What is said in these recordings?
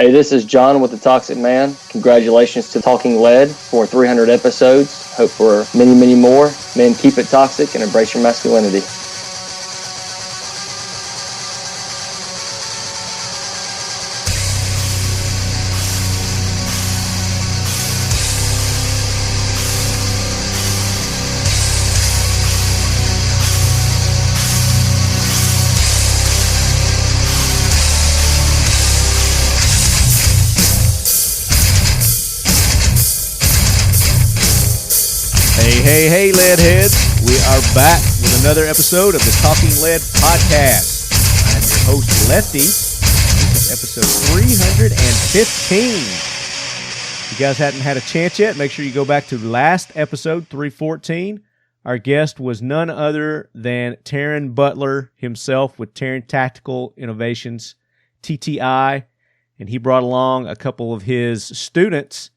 Hey, this is John with the Toxic Man. Congratulations to Talking Lead for 300 episodes. Hope for many, many more. Men, keep it toxic and embrace your masculinity. Hey, Lead Heads. We are back with another episode of the Talking Lead podcast. I'm your host, Lefty. This is episode 315. If you guys hadn't had a chance yet, make sure you go back to last episode, 314. Our guest was none other than Taryn Butler himself with Taryn Tactical Innovations, TTI, and he brought along a couple of his students,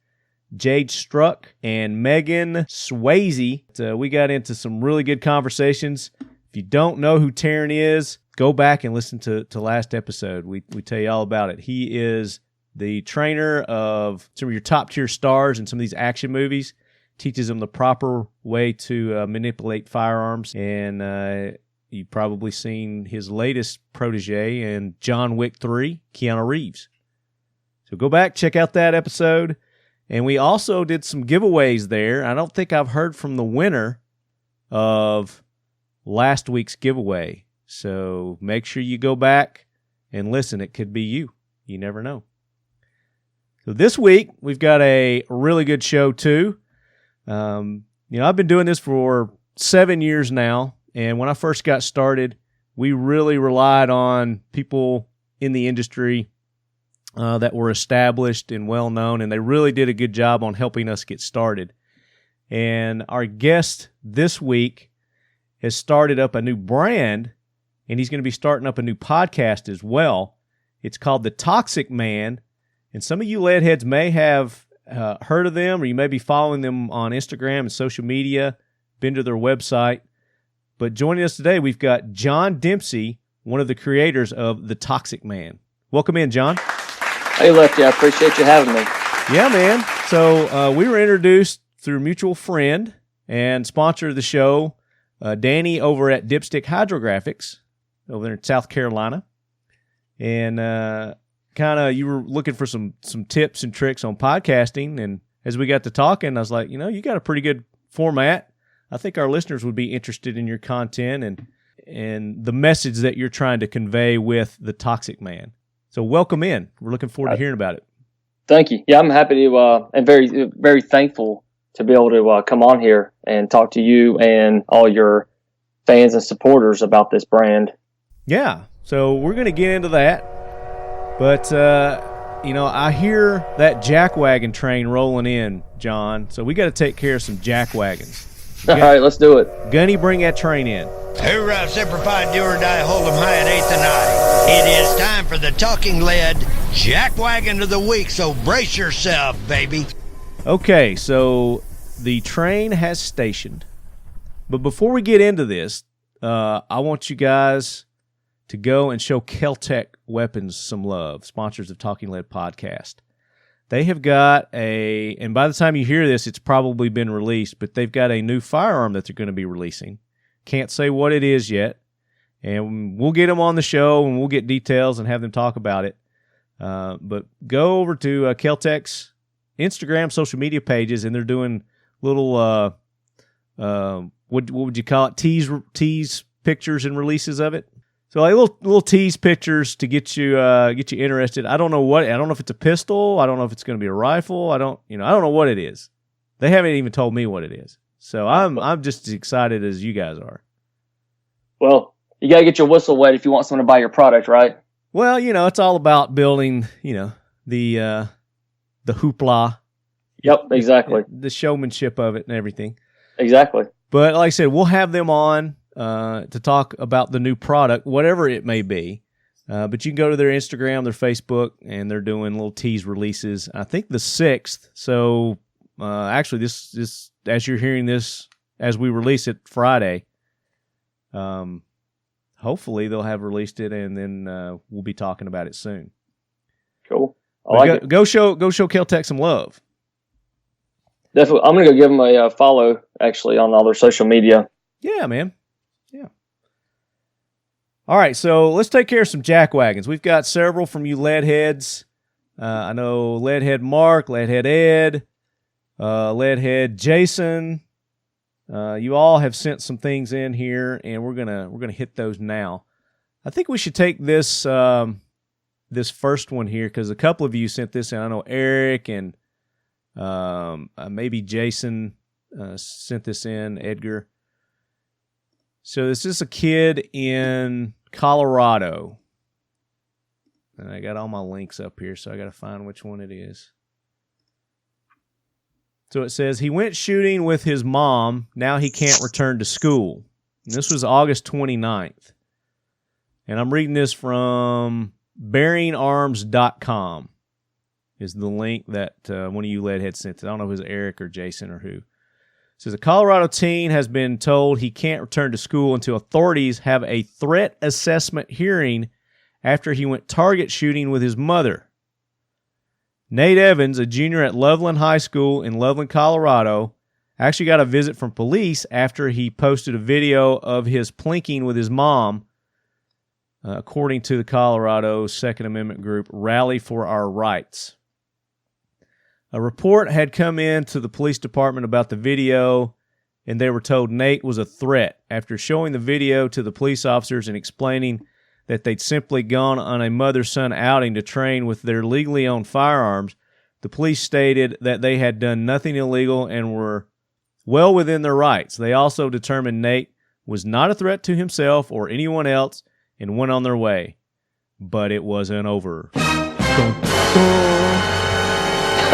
Jade Struck and Megan Swayze. We got into some really good conversations. If you don't know who Taryn is, go back and listen to last episode. We tell you all about it. He is the trainer of some of your top tier stars in some of these action movies. Teaches them the proper way to manipulate firearms. And you've probably seen his latest protege in John Wick 3, Keanu Reeves. So go back, check out that episode. And we also did some giveaways there. I don't think I've heard from the winner of last week's giveaway. So make sure you go back and listen. It could be you. You never know. So this week, we've got a really good show, too. I've been doing this for 7 years now. And when I first got started, we really relied on people in the industry that were established and well-known, and they really did a good job on helping us get started. And our guest this week has started up a new brand, and he's going to be starting up a new podcast as well. It's called The Toxic Man, and some of you lead heads may have heard of them, or you may be following them on Instagram and social media, been to their website. But joining us today, we've got John Dempsey, one of the creators of The Toxic Man. Welcome in, John. Hey, Lefty, I appreciate you having me. Yeah, man. So we were introduced through a mutual friend and sponsor of the show, Danny over at Dipstick Hydrographics over there in South Carolina. And you were looking for some tips and tricks on podcasting. And as we got to talking, I was like, you got a pretty good format. I think our listeners would be interested in your content and the message that you're trying to convey with The Toxic Man. So welcome in. We're looking forward to hearing about it. Thank you. Yeah, I'm happy to and very, very thankful to be able to come on here and talk to you and all your fans and supporters about this brand. Yeah. So we're going to get into that. But, I hear that Jackwagon train rolling in, John. So we got to take care of some Jackwagons. All right, let's do it. Gunny, bring that train in. Hoorah, Semper Fi, do or die, hold 'em high at 8th and I. It is time for the Talking Lead Jackwagon of the Week, so brace yourself, baby. Okay, so the train has stationed. But before we get into this, I want you guys to go and show Keltec Weapons some love, sponsors of Talking Lead Podcast. They have got and by the time you hear this, it's probably been released, but they've got a new firearm that they're going to be releasing. Can't say what it is yet, and we'll get them on the show, and we'll get details and have them talk about it. But go over to Keltec's Instagram, social media pages, and they're doing little, what would you call it, tease pictures and releases of it. So like little tease pictures to get you interested. I don't know if it's a pistol. I don't know if it's going to be a rifle. I don't know what it is. They haven't even told me what it is. So I'm just as excited as you guys are. Well, you got to get your whistle wet if you want someone to buy your product, right? Well, it's all about building, the hoopla. Yep, exactly. The showmanship of it and everything. Exactly. But like I said, we'll have them on to talk about the new product, whatever it may be. But you can go to their Instagram, their Facebook, and they're doing little tease releases. I think the 6th. So actually, this as you're hearing this, as we release it Friday, hopefully they'll have released it, and then we'll be talking about it soon. Cool. I like it. Go show Kel-Tec some love. Definitely. I'm going to go give them a follow, actually, on all their social media. Yeah, man. Yeah. All right, so let's take care of some Jackwagons. We've got several from you lead heads. I know Lead Head Mark, Lead Head Ed, Lead Head Jason. You all have sent some things in here, and we're gonna hit those now. I think we should take this this first one here because a couple of you sent this in. I know Eric and maybe Jason sent this in. Edgar. So this is a kid in Colorado. And I got all my links up here, so I got to find which one it is. So it says, he went shooting with his mom. Now he can't return to school. And this was August 29th. And I'm reading this from bearingarms.com is the link that one of you lead heads sent. I don't know if it was Eric or Jason or who. It says, a Colorado teen has been told he can't return to school until authorities have a threat assessment hearing after he went target shooting with his mother. Nate Evans, a junior at Loveland High School in Loveland, Colorado, actually got a visit from police after he posted a video of his plinking with his mom, according to the Colorado Second Amendment group Rally for Our Rights. A report had come in to the police department about the video, and they were told Nate was a threat. After showing the video to the police officers and explaining that they'd simply gone on a mother-son outing to train with their legally owned firearms, the police stated that they had done nothing illegal and were well within their rights. They also determined Nate was not a threat to himself or anyone else and went on their way. But it wasn't over.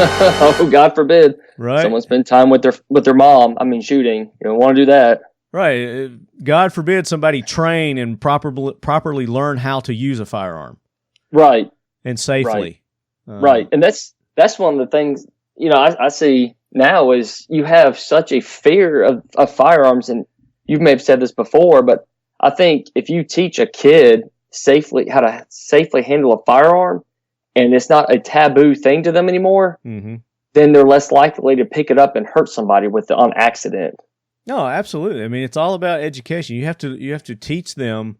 Oh, God forbid. Right? Someone spend time with their mom. I mean, shooting. You don't want to do that. Right. God forbid somebody train and properly learn how to use a firearm. Right. And safely. Right. And that's one of the things, I see now is you have such a fear of firearms. And you may have said this before, but I think if you teach a kid how to safely handle a firearm, and it's not a taboo thing to them anymore, mm-hmm. then they're less likely to pick it up and hurt somebody with it on accident. No, absolutely. I mean, it's all about education. You have to teach them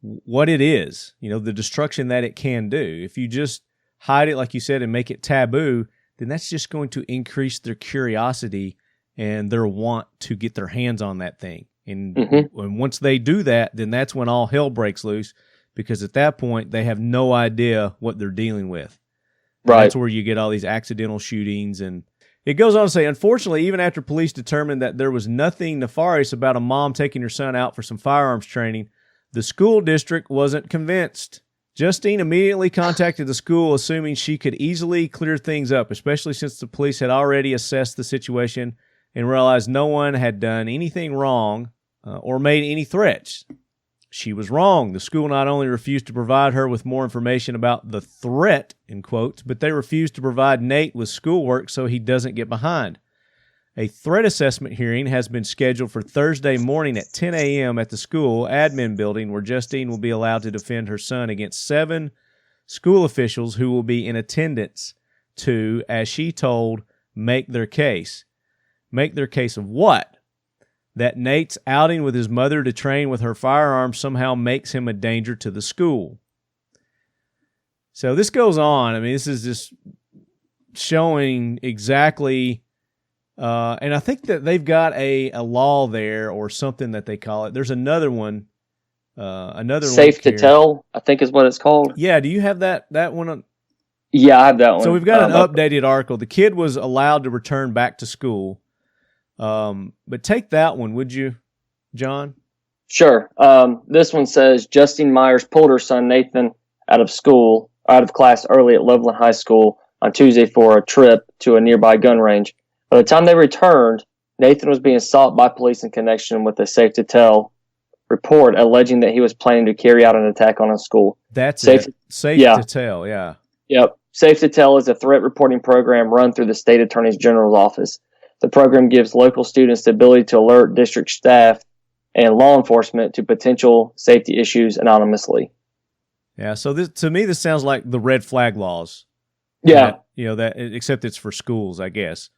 what it is, the destruction that it can do. If you just hide it, like you said, and make it taboo, then that's just going to increase their curiosity and their want to get their hands on that thing. And, mm-hmm. and once they do that, then that's when all hell breaks loose, because at that point, they have no idea what they're dealing with. Right. That's where you get all these accidental shootings. And it goes on to say, unfortunately, even after police determined that there was nothing nefarious about a mom taking her son out for some firearms training, the school district wasn't convinced. Justine immediately contacted the school, assuming she could easily clear things up, especially since the police had already assessed the situation and realized no one had done anything wrong or made any threats. She was wrong. The school not only refused to provide her with more information about the threat, in quotes, but they refused to provide Nate with schoolwork so he doesn't get behind. A threat assessment hearing has been scheduled for Thursday morning at 10 a.m. at the school admin building, where Justine will be allowed to defend her son against 7 school officials who will be in attendance to, as she told, make their case. Make their case of what? That Nate's outing with his mother to train with her firearms somehow makes him a danger to the school. So this goes on. I mean, this is just showing exactly, and I think that they've got a law there or something that they call it. There's another one, another Safe to Tell, I think is what it's called. Yeah, do you have that one? Yeah, I have that one. So we've got an updated article. The kid was allowed to return back to school. But take that one, would you, John? Sure. This one says Justine Myers pulled her son Nathan out of class early at Loveland High School on Tuesday for a trip to a nearby gun range. By the time they returned, Nathan was being sought by police in connection with a Safe to Tell report alleging that he was planning to carry out an attack on a school. That's Safe to Tell, yeah. Yep. Safe to Tell is a threat reporting program run through the state attorney general's office. The program gives local students the ability to alert district staff and law enforcement to potential safety issues anonymously. Yeah, so to me, this sounds like the red flag laws. Yeah. That except it's for schools, I guess.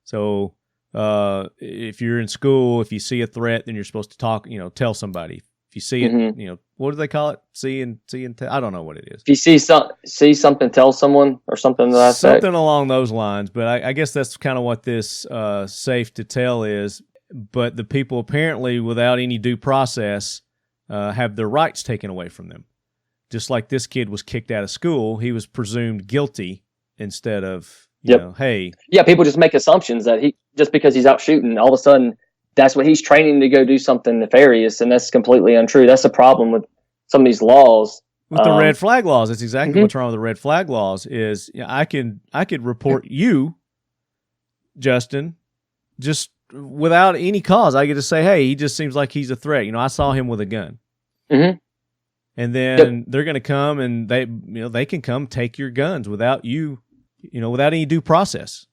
So if you're in school, if you see a threat, then you're supposed to talk, tell somebody. If you see it, what do they call it? See and tell. I don't know what it is. If you see something, tell someone, or something to that effect. Something along those lines. But I guess that's kind of what this safe to tell is. But the people apparently, without any due process, have their rights taken away from them. Just like this kid was kicked out of school, he was presumed guilty instead of, hey. Yeah, people just make assumptions that just because he's out shooting, all of a sudden, that's what he's training to go do something nefarious, and that's completely untrue. That's the problem with some of these laws. With the red flag laws, that's exactly what's wrong with the red flag laws. Is I could report you, Justin, just without any cause. I get to say, hey, he just seems like he's a threat. I saw him with a gun. Mm-hmm. And then they're going to come and they can come take your guns without you, without any due process.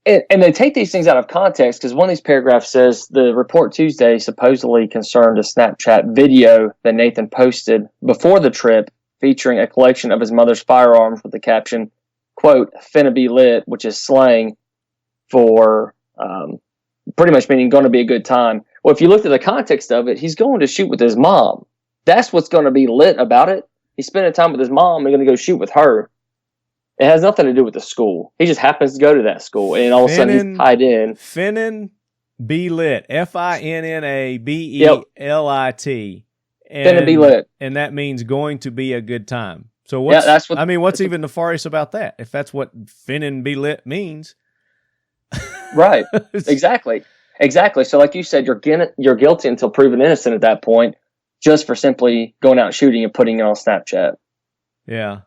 And they take these things out of context, because one of these paragraphs says the report Tuesday supposedly concerned a Snapchat video that Nathan posted before the trip featuring a collection of his mother's firearms with the caption, quote, "finna be lit," which is slang for pretty much meaning going to be a good time. Well, if you look at the context of it, he's going to shoot with his mom. That's what's going to be lit about it. He's spending time with his mom and going to go shoot with her. It has nothing to do with the school. He just happens to go to that school, and all of a sudden he's tied in. Finna be lit. FINNABELIT. Finna be lit. And that means going to be a good time. So what's even nefarious about that? If that's what finna be lit means. Right. Exactly. So like you said, you're guilty until proven innocent at that point, just for simply going out and shooting and putting it on Snapchat. Yeah.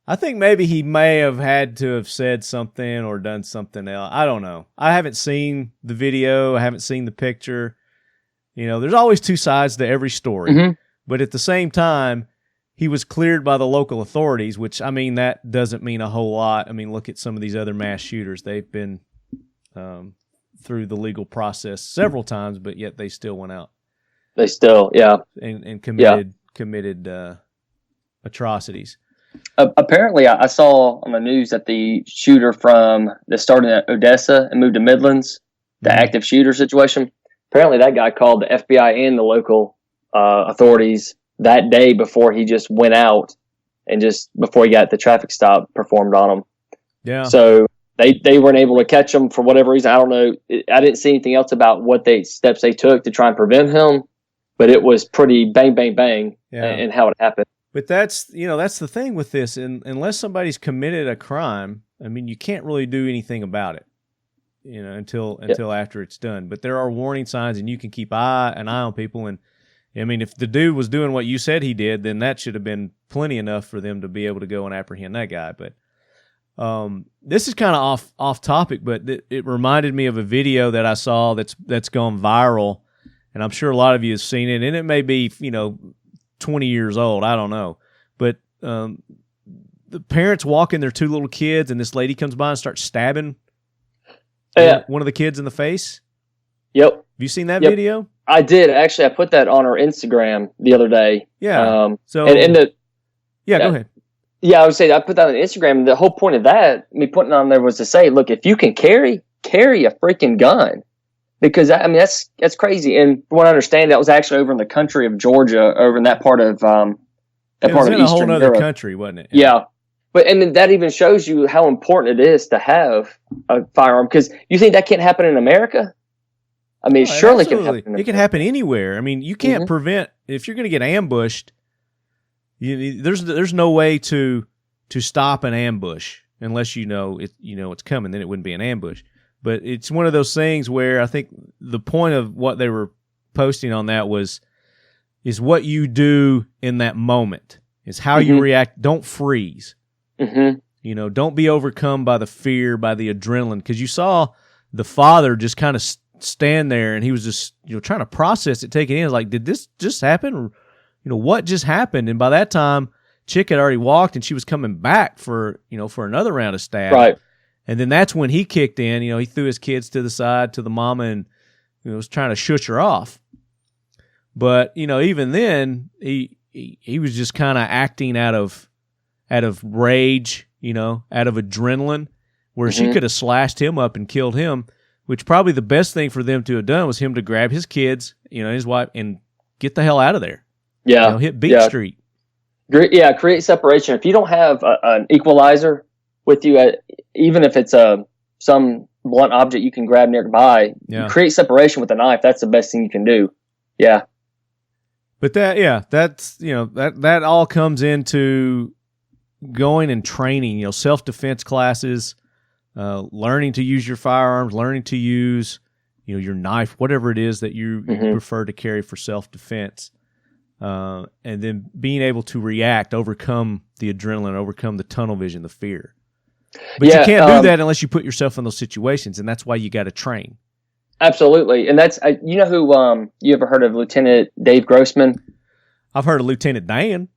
I think maybe he may have had to have said something or done something else. I don't know. I haven't seen the video. I haven't seen the picture. There's always two sides to every story. Mm-hmm. But at the same time, he was cleared by the local authorities, which, that doesn't mean a whole lot. Look at some of these other mass shooters. They've been through the legal process several times, but yet they still went out. They still, yeah. And committed atrocities. Apparently, I saw on the news that the shooter that started at Odessa and moved to Midlands, the active shooter situation, apparently that guy called the FBI and the local authorities that day before he just went out and just before he got the traffic stop performed on him. Yeah. So they weren't able to catch him for whatever reason. I don't know. I didn't see anything else about what steps they took to try and prevent him, but it was pretty bang, bang, bang in how it happened. But that's the thing with this. And unless somebody's committed a crime, you can't really do anything about it, until after it's done. But there are warning signs, and you can keep an eye on people. And if the dude was doing what you said he did, then that should have been plenty enough for them to be able to go and apprehend that guy. But this is kind of off topic, but it reminded me of a video that I saw that's gone viral, and I'm sure a lot of you have seen it. And it may be 20 years old, I don't know, but the parents walking their two little kids, and this lady comes by and starts stabbing one of the kids in the face. Yep. Have you seen that video? I did actually. I put that on our Instagram the other day. Yeah. Go ahead. Yeah, I would say I put that on Instagram. The whole point of that, me putting it on there, was to say, look, if you can carry a freaking gun. Because that's crazy, and from what I understand, that was actually over in the country of Georgia, over in that part of Eastern a whole other country, wasn't it? Yeah, but that even shows you how important it is to have a firearm. Because you think that can't happen in America? Surely it can happen. It can happen anywhere. You can't prevent if you're going to get ambushed. There's no way to stop an ambush unless it's coming. Then it wouldn't be an ambush. But it's one of those things where I think the point of what they were posting on that is what you do in that moment, is how you react. Don't freeze. Mm-hmm. Don't be overcome by the fear, by the adrenaline. Because you saw the father just kind of stand there, and he was just trying to process it, take it in. It's like, did this just happen? What just happened? And by that time, Chick had already walked, and she was coming back for another round of stab. Right. And then that's when he kicked in. He threw his kids to the side to the mama and was trying to shush her off. But even then, he was just kind of acting out of rage out of adrenaline, where she could have slashed him up and killed him, which probably the best thing for them to have done was him to grab his kids, his wife, and get the hell out of there. Yeah. Hit Beat Street. Yeah, create separation. If you don't have an equalizer with you, even if it's some blunt object you can grab nearby, create separation with a knife. That's the best thing you can do. Yeah. But that's, that all comes into going and training, self-defense classes, learning to use your firearms, learning to use, your knife, whatever it is that you prefer to carry for self-defense. And then being able to react, overcome the adrenaline, overcome the tunnel vision, the fear. But you can't do that unless you put yourself in those situations, and that's why you got to train. Absolutely. And that's, who, you ever heard of Lieutenant Dave Grossman? I've heard of Lieutenant Dan.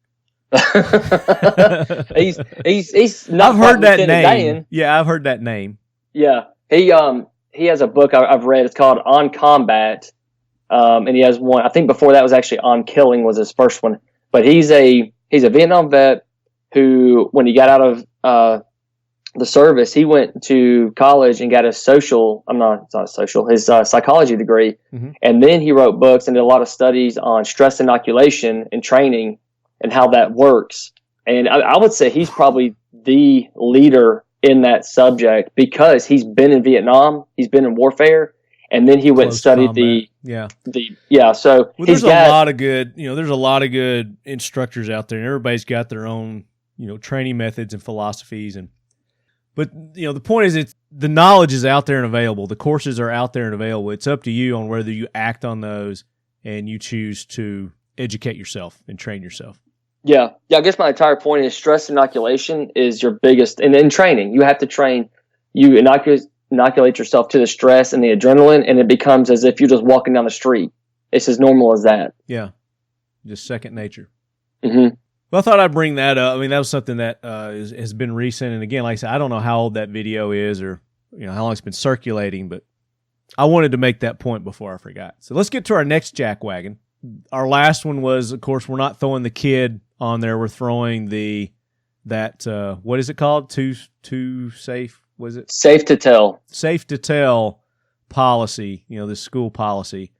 he's not. I've heard that Lieutenant name. Dan. Yeah, I've heard that name. Yeah. He has a book I've read. It's called On Combat. And he has one, I think before that was actually On Killing was his first one. But he's a Vietnam vet who, when he got out of, the service, he went to college and got his psychology degree. And then he wrote books and did a lot of studies on stress inoculation and training and how that works. And I would say he's probably the leader in that subject because he's been in Vietnam, he's been in warfare, and then he went and studied combat. So there's a lot of good, there's a lot of good instructors out there, and everybody's got their own, training methods and philosophies. But the point is, the knowledge is out there and available. The courses are out there and available. It's up to you on whether you act on those and you choose to educate yourself and train yourself. Yeah. I guess my entire point is stress inoculation is your biggest, and in training, you have to train. You inoculate yourself to the stress and the adrenaline, and it becomes as if you're just walking down the street. It's as normal as that. Yeah, just second nature. Well, I thought I'd bring that up. I mean, that was something that has been recent. And again, like I said, I don't know how old that video is or how long it's been circulating, but I wanted to make that point before I forgot. So let's get to our next jackwagon. Our last one was, of course, we're not throwing the kid on there. We're throwing what is it called? Too safe? Was it? Safe to tell. Safe to tell policy, this school policy,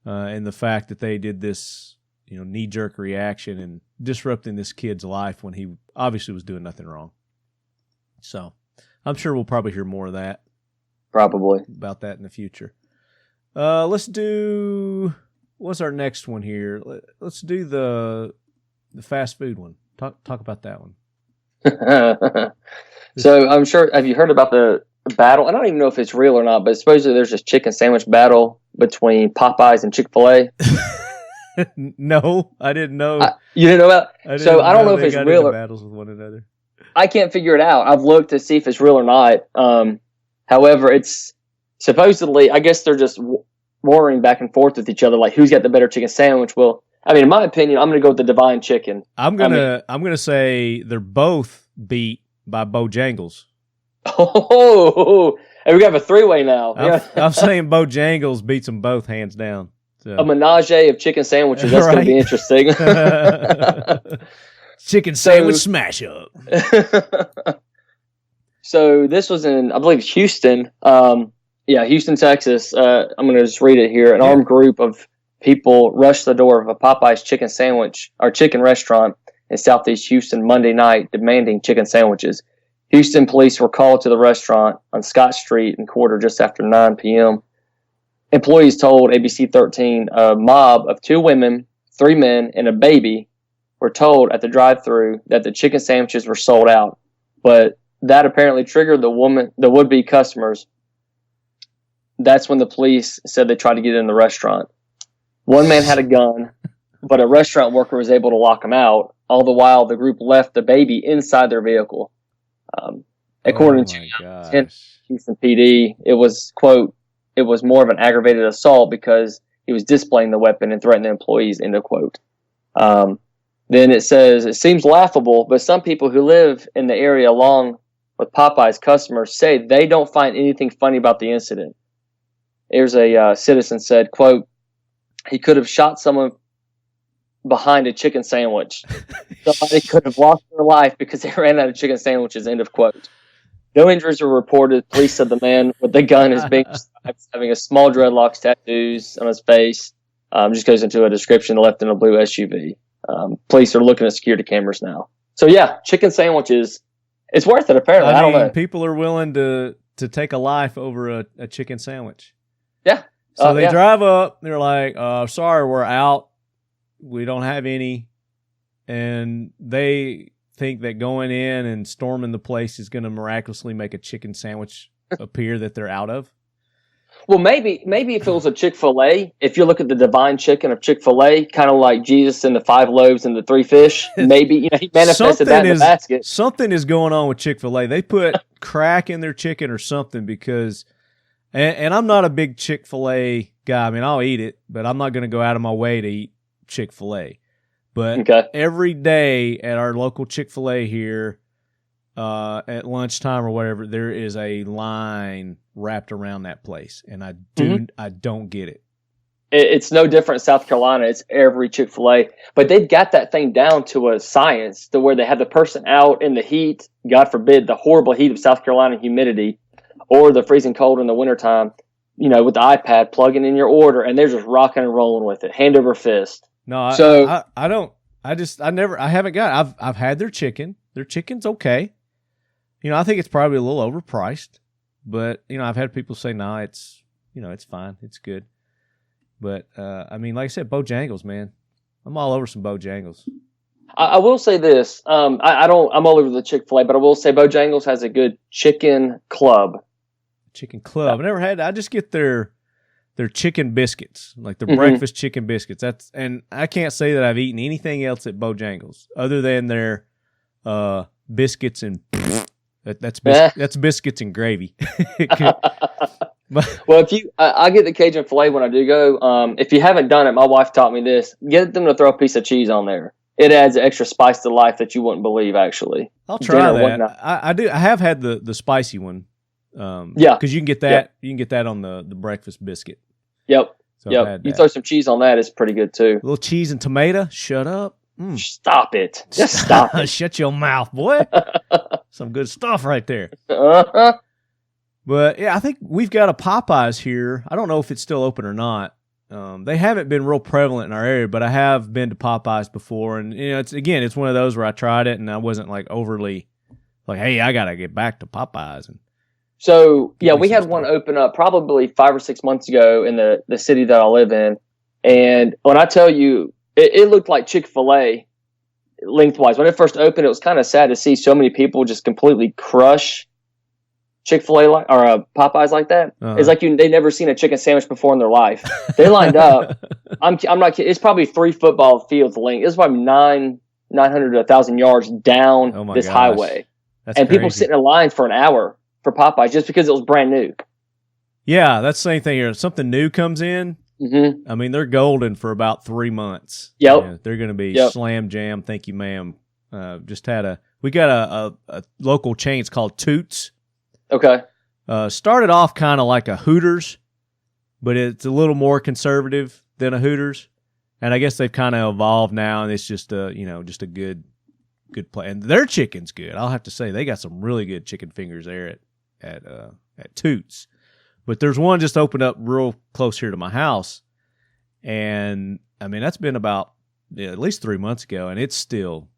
and the fact that they did this, knee-jerk reaction and disrupting this kid's life when he obviously was doing nothing wrong. So I'm sure we'll probably hear more of that. Probably. About that in the future. Let's do, what's our next one here? Let's do the fast food one. Talk about that one. So I'm sure, have you heard about the battle? I don't even know if it's real or not, but supposedly there's this chicken sandwich battle between Popeyes and Chick-fil-A. No, I didn't know. You didn't know about? I don't know if it's real or battles with one another. I can't figure it out. I've looked to see if it's real or not. However, it's supposedly, I guess they're just warring back and forth with each other, like who's got the better chicken sandwich. Well, I mean, in my opinion, I'm going to go with the Divine Chicken. I'm gonna say they're both beat by Bojangles. Oh, and we have a three-way now. I'm saying Bojangles beats them both hands down. So. A menage of chicken sandwiches. That's going to be interesting. Chicken sandwich smash up. So this was in, I believe, Houston. Houston, Texas. I'm going to just read it here. An armed group of people rushed the door of a Popeye's chicken sandwich or chicken restaurant in Southeast Houston Monday night, demanding chicken sandwiches. Houston police were called to the restaurant on Scott Street and quarter just after 9 p.m. Employees told ABC 13 a mob of 2 women, 3 men, and a baby were told at the drive-thru that the chicken sandwiches were sold out. But that apparently triggered the would-be customers. That's when the police said they tried to get in the restaurant. One man had a gun, but a restaurant worker was able to lock him out. All the while, the group left the baby inside their vehicle. According to Houston PD, it was, quote, it was more of an aggravated assault because he was displaying the weapon and threatening the employees, end of quote. Then it says, it seems laughable, but some people who live in the area along with Popeye's customers say they don't find anything funny about the incident. Here's a citizen said, quote, he could have shot someone behind a chicken sandwich. Somebody could have lost their life because they ran out of chicken sandwiches, end of quote. No injuries were reported. Police said the man with the gun is being described as having a small dreadlocks tattoos on his face. Just goes into a description left in a blue SUV. Police are looking at security cameras now. So yeah, chicken sandwiches, it's worth it apparently. I don't know. People are willing to take a life over a chicken sandwich. Yeah. So they drive up, they're like, sorry, we're out. We don't have any. And they think that going in and storming the place is going to miraculously make a chicken sandwich appear that they're out of. Well, maybe if it was a Chick-fil-A, if you look at the divine chicken of Chick-fil-A, kind of like Jesus and the 5 loaves and the 3 fish, maybe he manifested that in the basket. Something is going on with Chick-fil-A. They put crack in their chicken or something because, and I'm not a big Chick-fil-A guy. I mean, I'll eat it, but I'm not going to go out of my way to eat Chick-fil-A. But every day at our local Chick-fil-A here, at lunchtime or whatever, there is a line wrapped around that place, and I don't get it. It's no different in South Carolina. It's every Chick-fil-A, but they've got that thing down to a science to where they have the person out in the heat, God forbid, the horrible heat of South Carolina humidity, or the freezing cold in the wintertime, with the iPad plugging in your order, and they're just rocking and rolling with it, hand over fist. No, I haven't got. I've had their chicken. Their chicken's okay. I think it's probably a little overpriced, but I've had people say, "No, it's it's fine, it's good." But I mean, like I said, Bojangles, man, I'm all over some Bojangles. I will say this: I'm all over the Chick-fil-A, but I will say Bojangles has a good chicken club. Chicken club. I never had. I just get their chicken biscuits, like their breakfast chicken biscuits. And I can't say that I've eaten anything else at Bojangles other than their biscuits and that's biscuits and gravy. Well, if I get the Cajun filet when I do go. If you haven't done it, my wife taught me this: get them to throw a piece of cheese on there. It adds extra spice to life that you wouldn't believe. Actually, I'll try that. I do. I have had the spicy one. Because you can get that. Yeah. You can get that on the breakfast biscuit. Yep. So yep. You throw some cheese on that, it's pretty good too. A little cheese and tomato. Shut up. Stop it. Just stop it. Shut your mouth, boy. Some good stuff right there. But yeah, I think we've got a Popeyes here. I don't know if it's still open or not. They haven't been real prevalent in our area, but I have been to Popeyes before, and it's one of those where I tried it and I wasn't like overly like, hey, I gotta get back to Popeyes. And so yeah, we had one open up probably 5 or 6 months ago in the city that I live in, and when I tell you, it looked like Chick-fil-A lengthwise. When it first opened, it was kind of sad to see so many people just completely crush Chick-fil-A or Popeyes like that. It's like they've never seen a chicken sandwich before in their life. They lined up. I'm not kidding. It's probably 3 football fields length. It's probably 900 to 1,000 yards down this highway. That's crazy. People sitting in lines for an hour for Popeyes just because it was brand new. Yeah, that's the same thing here. If something new comes in, I mean, they're golden for about 3 months. Yep. Yeah, they're going to be slam jam. Thank you, ma'am. We got a local chain. It's called Toots. Okay. Started off kind of like a Hooters, but it's a little more conservative than a Hooters. And I guess they've kind of evolved now, and it's just a good play. And their chicken's good. I'll have to say they got some really good chicken fingers there at Toots. But there's one just opened up real close here to my house, and I mean that's been about at least 3 months ago, and it's still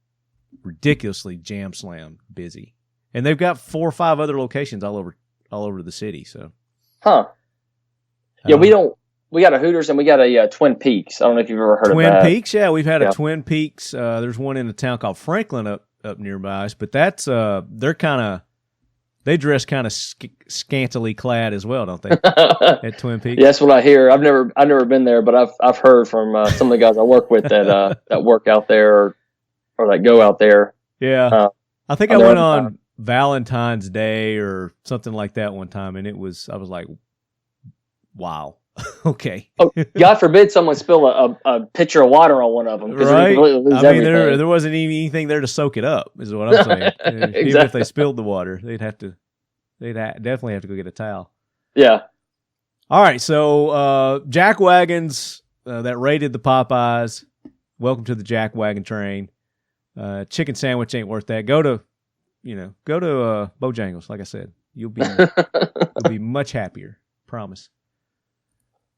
ridiculously jam slam busy. And they've got 4 or 5 other locations all over the city. So, yeah, we got a Hooters and we got a Twin Peaks. I don't know if you've ever heard of that. Twin Peaks, yeah, we've had a Twin Peaks. There's one in a town called Franklin up nearby us, but that's they dress kind of scantily clad as well, don't they? At Twin Peaks. Yeah, that's what I hear. I've never been there, but I've heard from some of the guys I work with that work out there or that go out there. Yeah, I think I went on Valentine's Day or something like that one time, and I was like, wow. Okay. Oh, God forbid someone spill a pitcher of water on one of them. Right. I mean, there wasn't even anything there to soak it up, is what I'm saying. Exactly. Even if they spilled the water, they'd definitely have to go get a towel. Yeah. All right. So, Jackwagons that raided the Popeyes, welcome to the Jackwagon Train. Chicken sandwich ain't worth that. Go to Bojangles, like I said. You'll be much happier. Promise.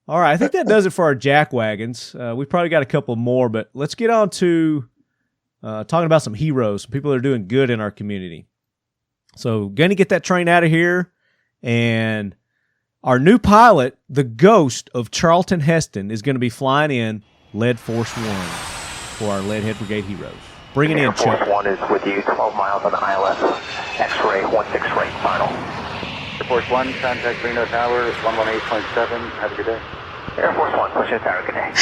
All right, I think that does it for our Jackwagons. We've probably got a couple more, but let's get on to talking about some heroes, some people that are doing good in our community. So, going to get that train out of here, and our new pilot, the ghost of Charlton Heston, is going to be flying in Lead Force 1 for our Lead Head Brigade Heroes. Bring it in, Chuck. Air Force 1 is with you, 12 miles on the ILS, X-ray, 16 rate, final. Air Force 1, contact Reno Tower, 118.7, have a good day. Air Force 1, push it tower, good day.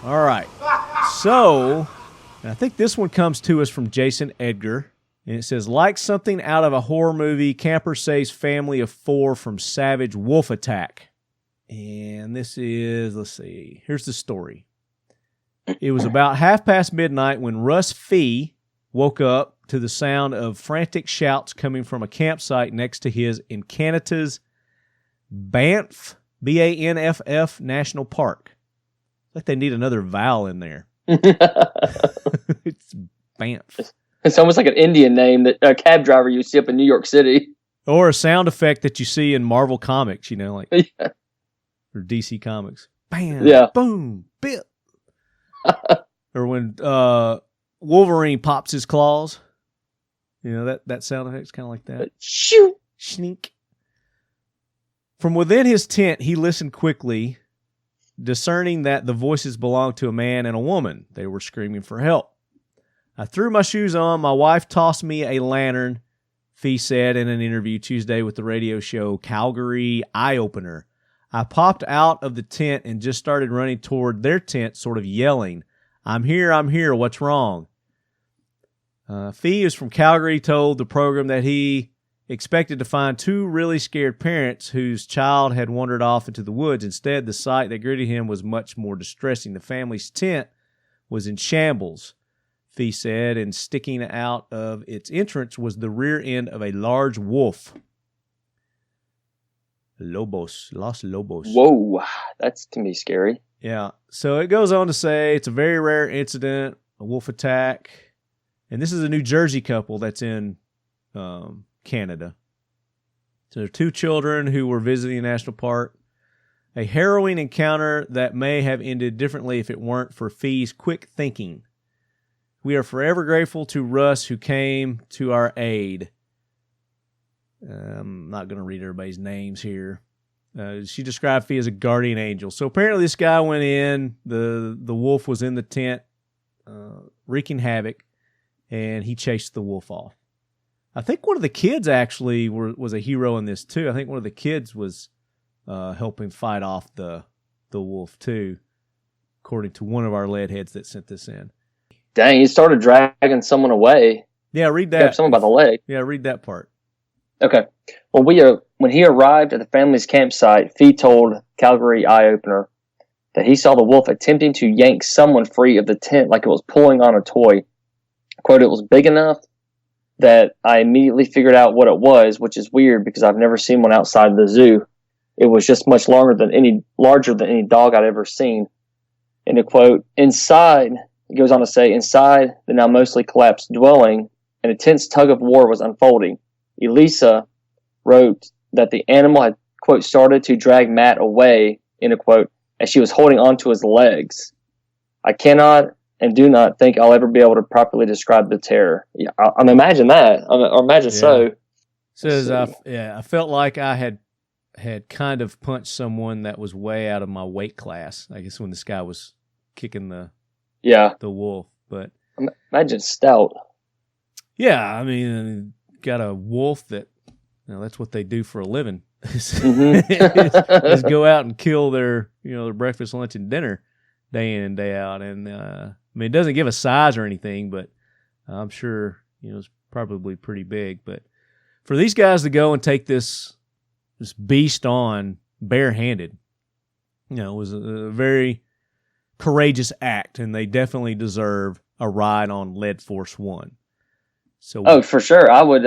All right. So, I think this one comes to us from Jason Edgar. And it says, like something out of a horror movie, camper saves family of 4 from savage wolf attack. And this is, let's see, here's the story. It was about midnight when Russ Fee woke up to the sound of frantic shouts coming from a campsite next to his in Canada's Banff, B-A-N-F-F National Park. Like they need another vowel in there. It's Banff. It's almost like an Indian name that a cab driver you see up in New York City. Or a sound effect that you see in Marvel Comics, like Yeah. or DC Comics. Bam, Yeah. boom, bit. Or when Wolverine pops his claws. That sound effect's kind of like that. Shoo! Sneak. From within his tent, he listened quickly, discerning that the voices belonged to a man and a woman. They were screaming for help. I threw my shoes on. My wife tossed me a lantern, Fee said in an interview Tuesday with the radio show Calgary Eye Opener. I popped out of the tent and just started running toward their tent, sort of yelling, I'm here, what's wrong? Fee is from Calgary, told the program that he expected to find 2 really scared parents whose child had wandered off into the woods. Instead, the sight that greeted him was much more distressing. The family's tent was in shambles, Fee said, and sticking out of its entrance was the rear end of a large wolf. Los Lobos. Whoa, that can be scary. Yeah. So it goes on to say it's a very rare incident, a wolf attack. And this is a New Jersey couple that's in Canada. So there are 2 children who were visiting the national park. A harrowing encounter that may have ended differently if it weren't for Fee's quick thinking. We are forever grateful to Russ who came to our aid. I'm not going to read everybody's names here. She described Fee as a guardian angel. So apparently this guy went in, the wolf was in the tent, wreaking havoc, and he chased the wolf off. I think one of the kids actually was a hero in this too. I think one of the kids was helping fight off the wolf too, according to one of our lead heads that sent this in. Dang, he started dragging someone away. Yeah, read that. Grabbed someone by the leg. Yeah, read that part. Okay. Well, when he arrived at the family's campsite, Fee told Calgary Eye Opener that he saw the wolf attempting to yank someone free of the tent like it was pulling on a toy. Quote, it was big enough that I immediately figured out what it was, which is weird because I've never seen one outside the zoo. It was just much larger than any dog I'd ever seen. End of quote. Inside, he goes on to say, inside the now mostly collapsed dwelling, an intense tug of war was unfolding. Elisa wrote that the animal had, quote, started to drag Matt away, end of quote, as she was holding onto his legs. I cannot and do not think I'll ever be able to properly describe the terror. Yeah, I imagine that. I imagine so. Says, I felt like I had kind of punched someone that was way out of my weight class. I guess when this guy was kicking the wolf. But imagine stout. Yeah, I mean, got a wolf that, that's what they do for a living. Mm-hmm. is go out and kill their breakfast, lunch, and dinner day in and day out. And I mean, it doesn't give a size or anything, but I'm sure it's probably pretty big. But for these guys to go and take this beast on barehanded, it was a very courageous act, and they definitely deserve a ride on Lead Force 1. So, for sure. I would,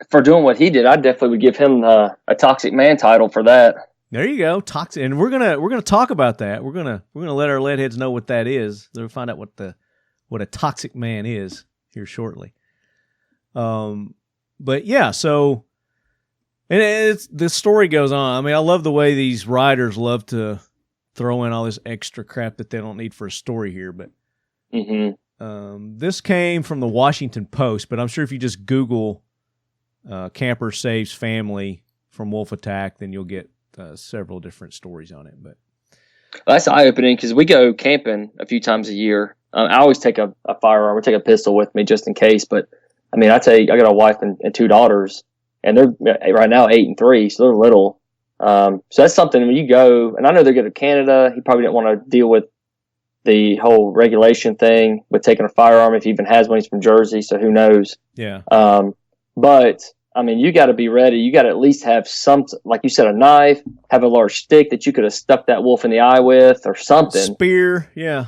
for doing what he did, I definitely would give him a toxic man title for that. there you go, toxic, and we're gonna talk about that. We're gonna let our lead heads know what that is. They'll find out what a toxic man is here shortly. But yeah, so and the story goes on. I mean, I love the way these writers love to throw in all this extra crap that they don't need for a story here. But this came from the Washington Post, but I'm sure if you just Google "camper saves family from wolf attack," then you'll get several different stories on it. But that's eye-opening because we go camping a few times a year. I always take a firearm or take a pistol with me just in case. But I mean, I got a wife and two daughters, and they're right now 8 and 3, so they're little. So that's something when you go, and I know they're good at Canada. He probably didn't want to deal with the whole regulation thing with taking a firearm if he even has one. He's from Jersey, so who knows? yeah, But I mean, you got to be ready. You got to at least have some, like you said, a knife, have a large stick that you could have stuck that wolf in the eye with or something. spear, yeah,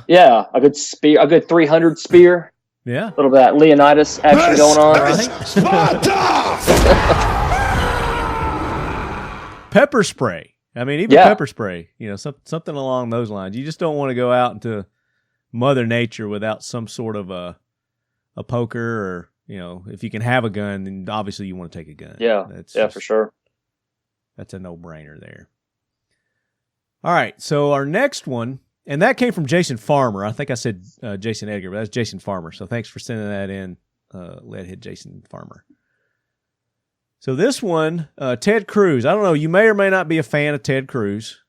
A good spear, a good 300 spear. yeah. A little bit of that Leonidas action going on. Pepper spray. I mean, even pepper spray, something along those lines. You just don't want to go out into Mother Nature without some sort of a poker or, if you can have a gun, then obviously you want to take a gun. Yeah, for sure. That's a no-brainer there. All right, so our next one, and that came from Jason Farmer. I think I said Jason Edgar, but that's Jason Farmer. So thanks for sending that in, Leadhead Jason Farmer. So this one, Ted Cruz. I don't know, you may or may not be a fan of Ted Cruz,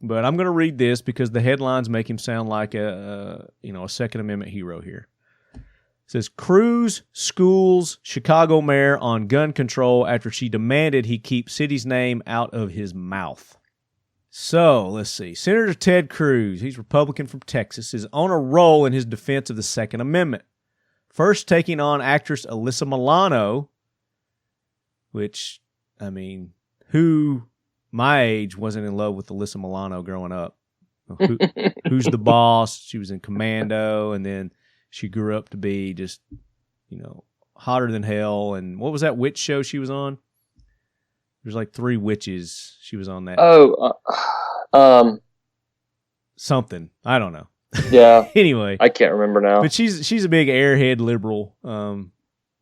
but I'm going to read this because the headlines make him sound like a Second Amendment hero here. It says, Cruz schools Chicago mayor on gun control after she demanded he keep city's name out of his mouth. So, let's see. Senator Ted Cruz, he's Republican from Texas, is on a roll in his defense of the Second Amendment. First taking on actress Alyssa Milano, which, I mean, who my age wasn't in love with Alyssa Milano growing up? Who's the Boss? She was in Commando, and then she grew up to be just, hotter than hell. And what was that witch show she was on? There's like 3 witches. She was on that. Something. I don't know. Yeah. Anyway. I can't remember now. But she's a big airhead liberal.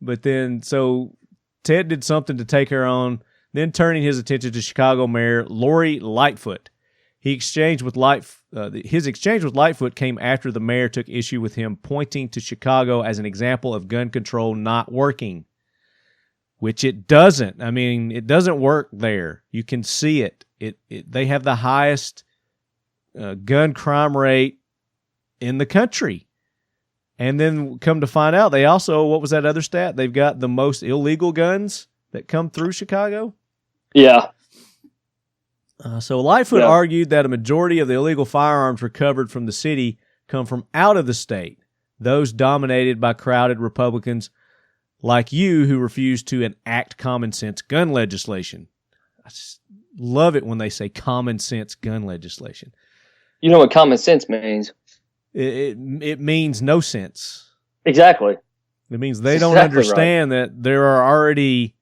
But then, so Ted did something to take her on, then turning his attention to Chicago Mayor Lori Lightfoot. His exchange with Lightfoot came after the mayor took issue with him pointing to Chicago as an example of gun control not working, which it doesn't. I mean, it doesn't work there. You can see it. They have the highest gun crime rate in the country. And then come to find out, they also, what was that other stat? They've got the most illegal guns that come through Chicago. Yeah. So Lightfoot argued that a majority of the illegal firearms recovered from the city come from out of the state, those dominated by crowded Republicans like you who refuse to enact common sense gun legislation. I just love it when they say common sense gun legislation. You know what common sense means? It means no sense. Exactly. It means they don't understand that there are already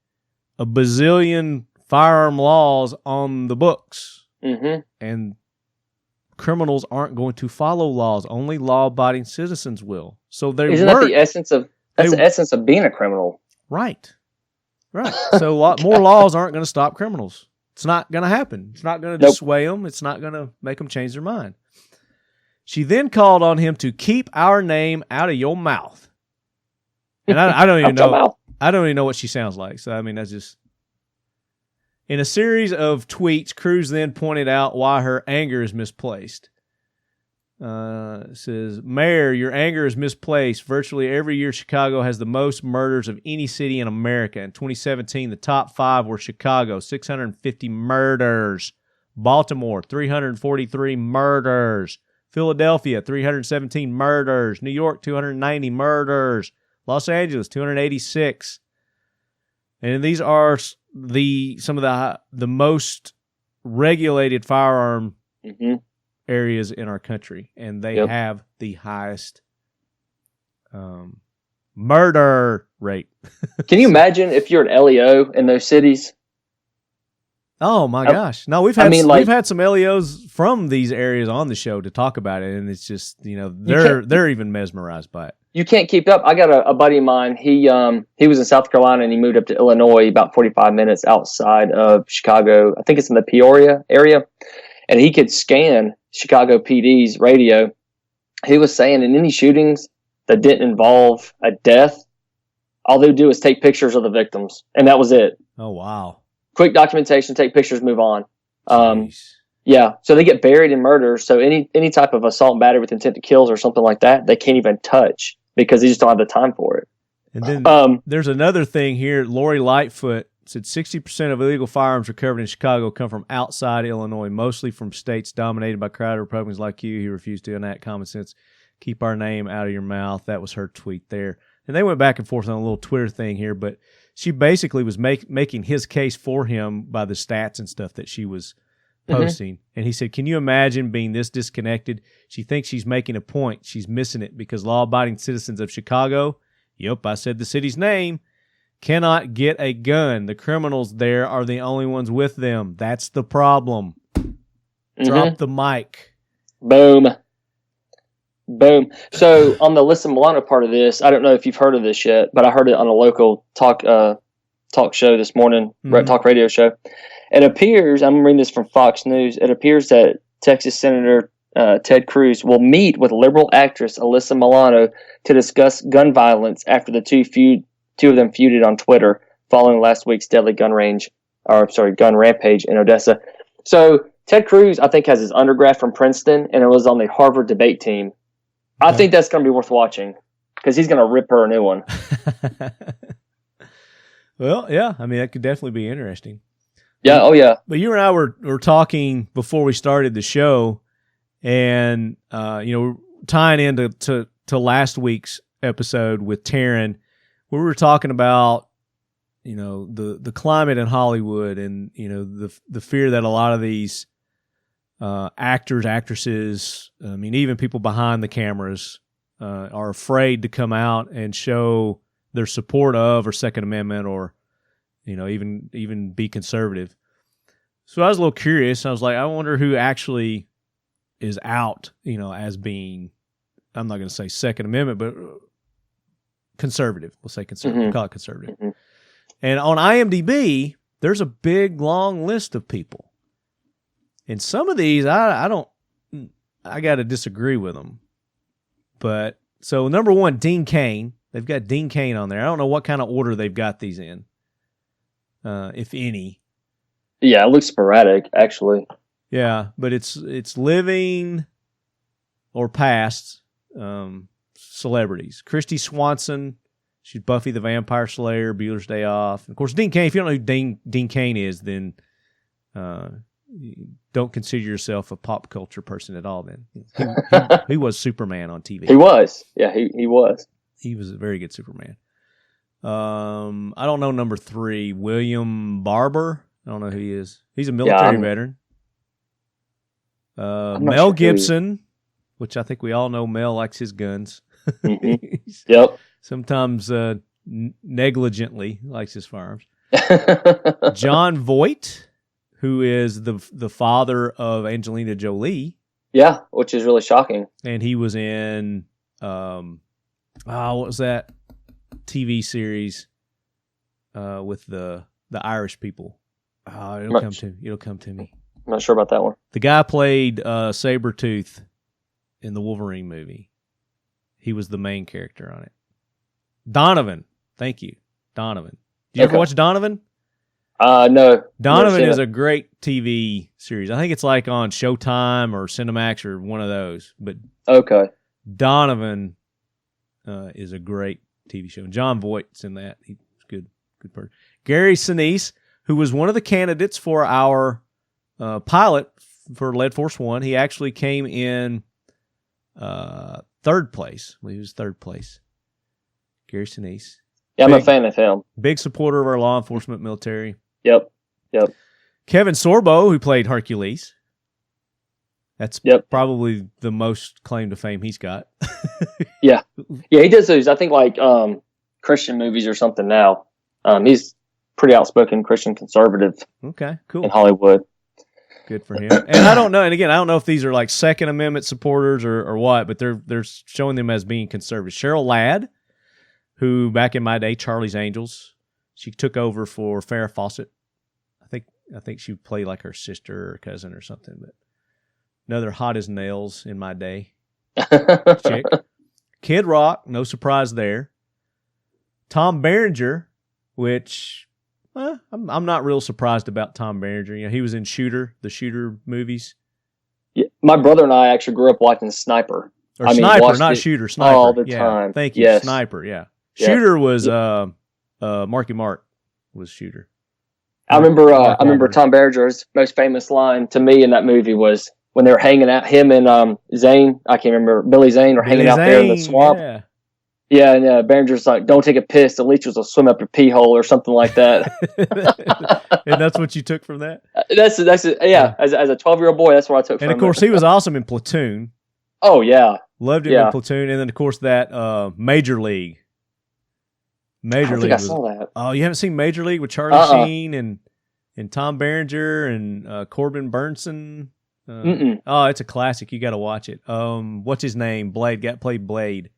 a bazillion firearm laws on the books, and criminals aren't going to follow laws. Only law-abiding citizens will. So isn't that the essence of the essence of being a criminal? Right. So more laws aren't going to stop criminals. It's not going to happen. It's not going to dissuade them. It's not going to make them change their mind. She then called on him to keep our name out of your mouth. And I don't even know. I don't even know what she sounds like. So I mean, that's just. In a series of tweets, Cruz then pointed out why her anger is misplaced. It says, Mayor, your anger is misplaced. Virtually every year, Chicago has the most murders of any city in America. In 2017, the top 5 were Chicago, 650 murders. Baltimore, 343 murders. Philadelphia, 317 murders. New York, 290 murders. Los Angeles, 286. And these are some of the most regulated firearm areas in our country, and they have the highest Murder rate. Can you imagine if you're an LEO in those cities? Oh my gosh! No, we've had some LEOs from these areas on the show to talk about it, and it's just they're even mesmerized by it. You can't keep up. I got a buddy of mine. He was in South Carolina and he moved up to Illinois, about 45 minutes outside of Chicago. I think it's in the Peoria area, and he could scan Chicago PD's radio. He was saying in any shootings that didn't involve a death, all they would do is take pictures of the victims, and that was it. Oh, wow. Quick documentation, take pictures, move on. Jeez. Yeah, so they get buried in murder, so any type of assault and battery with intent to kills or something like that, they can't even touch because they just don't have the time for it. And then there's another thing here. Lori Lightfoot said 60% of illegal firearms recovered in Chicago come from outside Illinois, mostly from states dominated by crowded Republicans like you who refuse to enact common sense. Keep our name out of your mouth. That was her tweet there. And they went back and forth on a little Twitter thing here, but she basically was making his case for him by the stats and stuff that she was posting. And he said, can you imagine being this disconnected? She thinks she's making a point. She's missing it because law-abiding citizens of Chicago, yep, I said the city's name, cannot get a gun. The criminals there are the only ones with them. That's the problem. Drop the mic. Boom. So on the Alyssa Milano part of this, I don't know if you've heard of this yet, but I heard it on a local talk show this morning, talk radio show. It appears, I'm reading this from Fox News, it appears that Texas Senator Ted Cruz will meet with liberal actress Alyssa Milano to discuss gun violence after the two of them feuded on Twitter following last week's deadly gun rampage in Odessa. So Ted Cruz, I think, has his undergrad from Princeton, and it was on the Harvard debate team. I think that's going to be worth watching because he's going to rip her a new one. Well, yeah. I mean, that could definitely be interesting. Yeah. Oh, yeah. But you and I were talking before we started the show, and tying into to last week's episode with Taryn, where we were talking about the climate in Hollywood, and the fear that a lot of these actors, actresses, I mean, even people behind the cameras are afraid to come out and show their support of or Second Amendment or, even be conservative. So I was a little curious. I was like, I wonder who actually is out, as being, I'm not going to say Second Amendment, but conservative. We'll say conservative. We'll call it conservative. And on IMDb, there's a big, long list of people. And some of these, I got to disagree with them. But, so number one, Dean Cain. They've got Dean Cain on there. I don't know what kind of order they've got these in, if any. Yeah, it looks sporadic, actually. Yeah, but it's living or past celebrities. Christy Swanson, she's Buffy the Vampire Slayer, Bueller's Day Off. And of course, Dean Cain, if you don't know who Dean Cain is, then don't consider yourself a pop culture person at all then. He was Superman on TV. He was. Yeah, he was. He was a very good Superman. I don't know number 3, William Barber. I don't know who he is. He's a military veteran. Mel Gibson, which I think we all know Mel likes his guns. Yep. Sometimes negligently likes his firearms. John Voight, who is the father of Angelina Jolie. Yeah, which is really shocking. And he was in, what was that TV series with the Irish people? It'll come to me. I'm not sure about that one. The guy played Sabretooth in the Wolverine movie. He was the main character on it. Donovan. Thank you. Donovan. Did you ever watch Donovan? No. Donovan is a great TV series. I think it's like on Showtime or Cinemax or one of those. But okay, Donovan is a great TV show. And John Voight's in that. He's good person. Gary Sinise, who was one of the candidates for our pilot for Lead Force One. He actually came in third place. Well, he was third place. Gary Sinise. Yeah, I'm a fan of him. Big supporter of our law enforcement military. Yep. Kevin Sorbo, who played Hercules. That's probably the most claim to fame he's got. Yeah, he does those. I think like Christian movies or something now. He's pretty outspoken Christian conservative. Okay, cool. In Hollywood. Good for him. And I don't know. And again, I don't know if these are like Second Amendment supporters or what, but they're showing them as being conservative. Cheryl Ladd, who back in my day, Charlie's Angels, she took over for Farrah Fawcett. I think she played like her sister or cousin or something. But another hot as nails in my day chick. Kid Rock, no surprise there. Tom Berenger, which I'm not real surprised about Tom Berenger. You know, he was in the Shooter movies. Yeah, my brother and I actually grew up watching Sniper. Sniper, not Shooter. Sniper all the time. Thank you. Yes. Sniper. Yeah. Shooter was Marky Mark was Shooter. I remember Tom Berenger's most famous line to me in that movie was when they were hanging out, him and Zane. I can't remember, Billy Zane were hanging out there in the swamp. Yeah. Yeah, and Berenger's like, "Don't take a piss. The leeches will swim up your pee hole," or something like that. And that's what you took from that? That's As a 12-year-old boy, that's what I took from it. And of course, he was awesome in Platoon. Oh yeah, loved him in Platoon, and then of course that Major League. I saw that. Oh, you haven't seen Major League with Charlie Sheen and Tom Berenger and Corbin Burnson? Oh, it's a classic. You got to watch it. What's his name? Played Blade.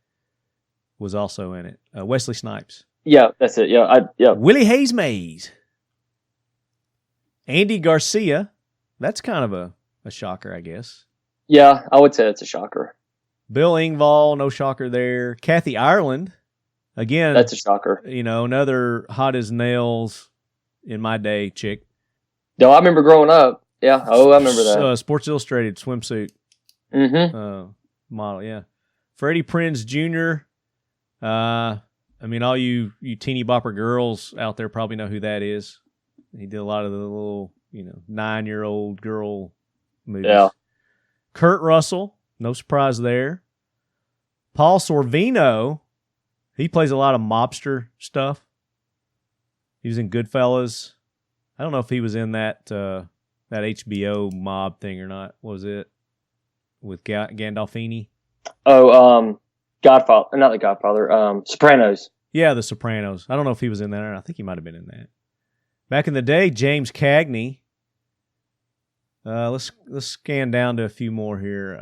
Was also in it. Wesley Snipes. Yeah, that's it. Yeah, Willie Hayes Mays. Andy Garcia. That's kind of a shocker, I guess. Yeah, I would say it's a shocker. Bill Engvall, no shocker there. Kathy Ireland. Again, that's a shocker. You know, another hot as nails in my day chick. No, I remember growing up. Yeah. Oh, I remember that. Sports Illustrated swimsuit model. Yeah. Freddie Prinze Jr. I mean, all you teeny bopper girls out there probably know who that is. He did a lot of the little, 9-year-old girl movies. Yeah. Kurt Russell, no surprise there. Paul Sorvino, he plays a lot of mobster stuff. He was in Goodfellas. I don't know if he was in that HBO mob thing or not. What was it? With Gandolfini? Oh, Godfather, not the Godfather, Sopranos. Yeah, The Sopranos. I don't know if he was in that or not. I think he might have been in that. Back in the day, James Cagney. Let's scan down to a few more here.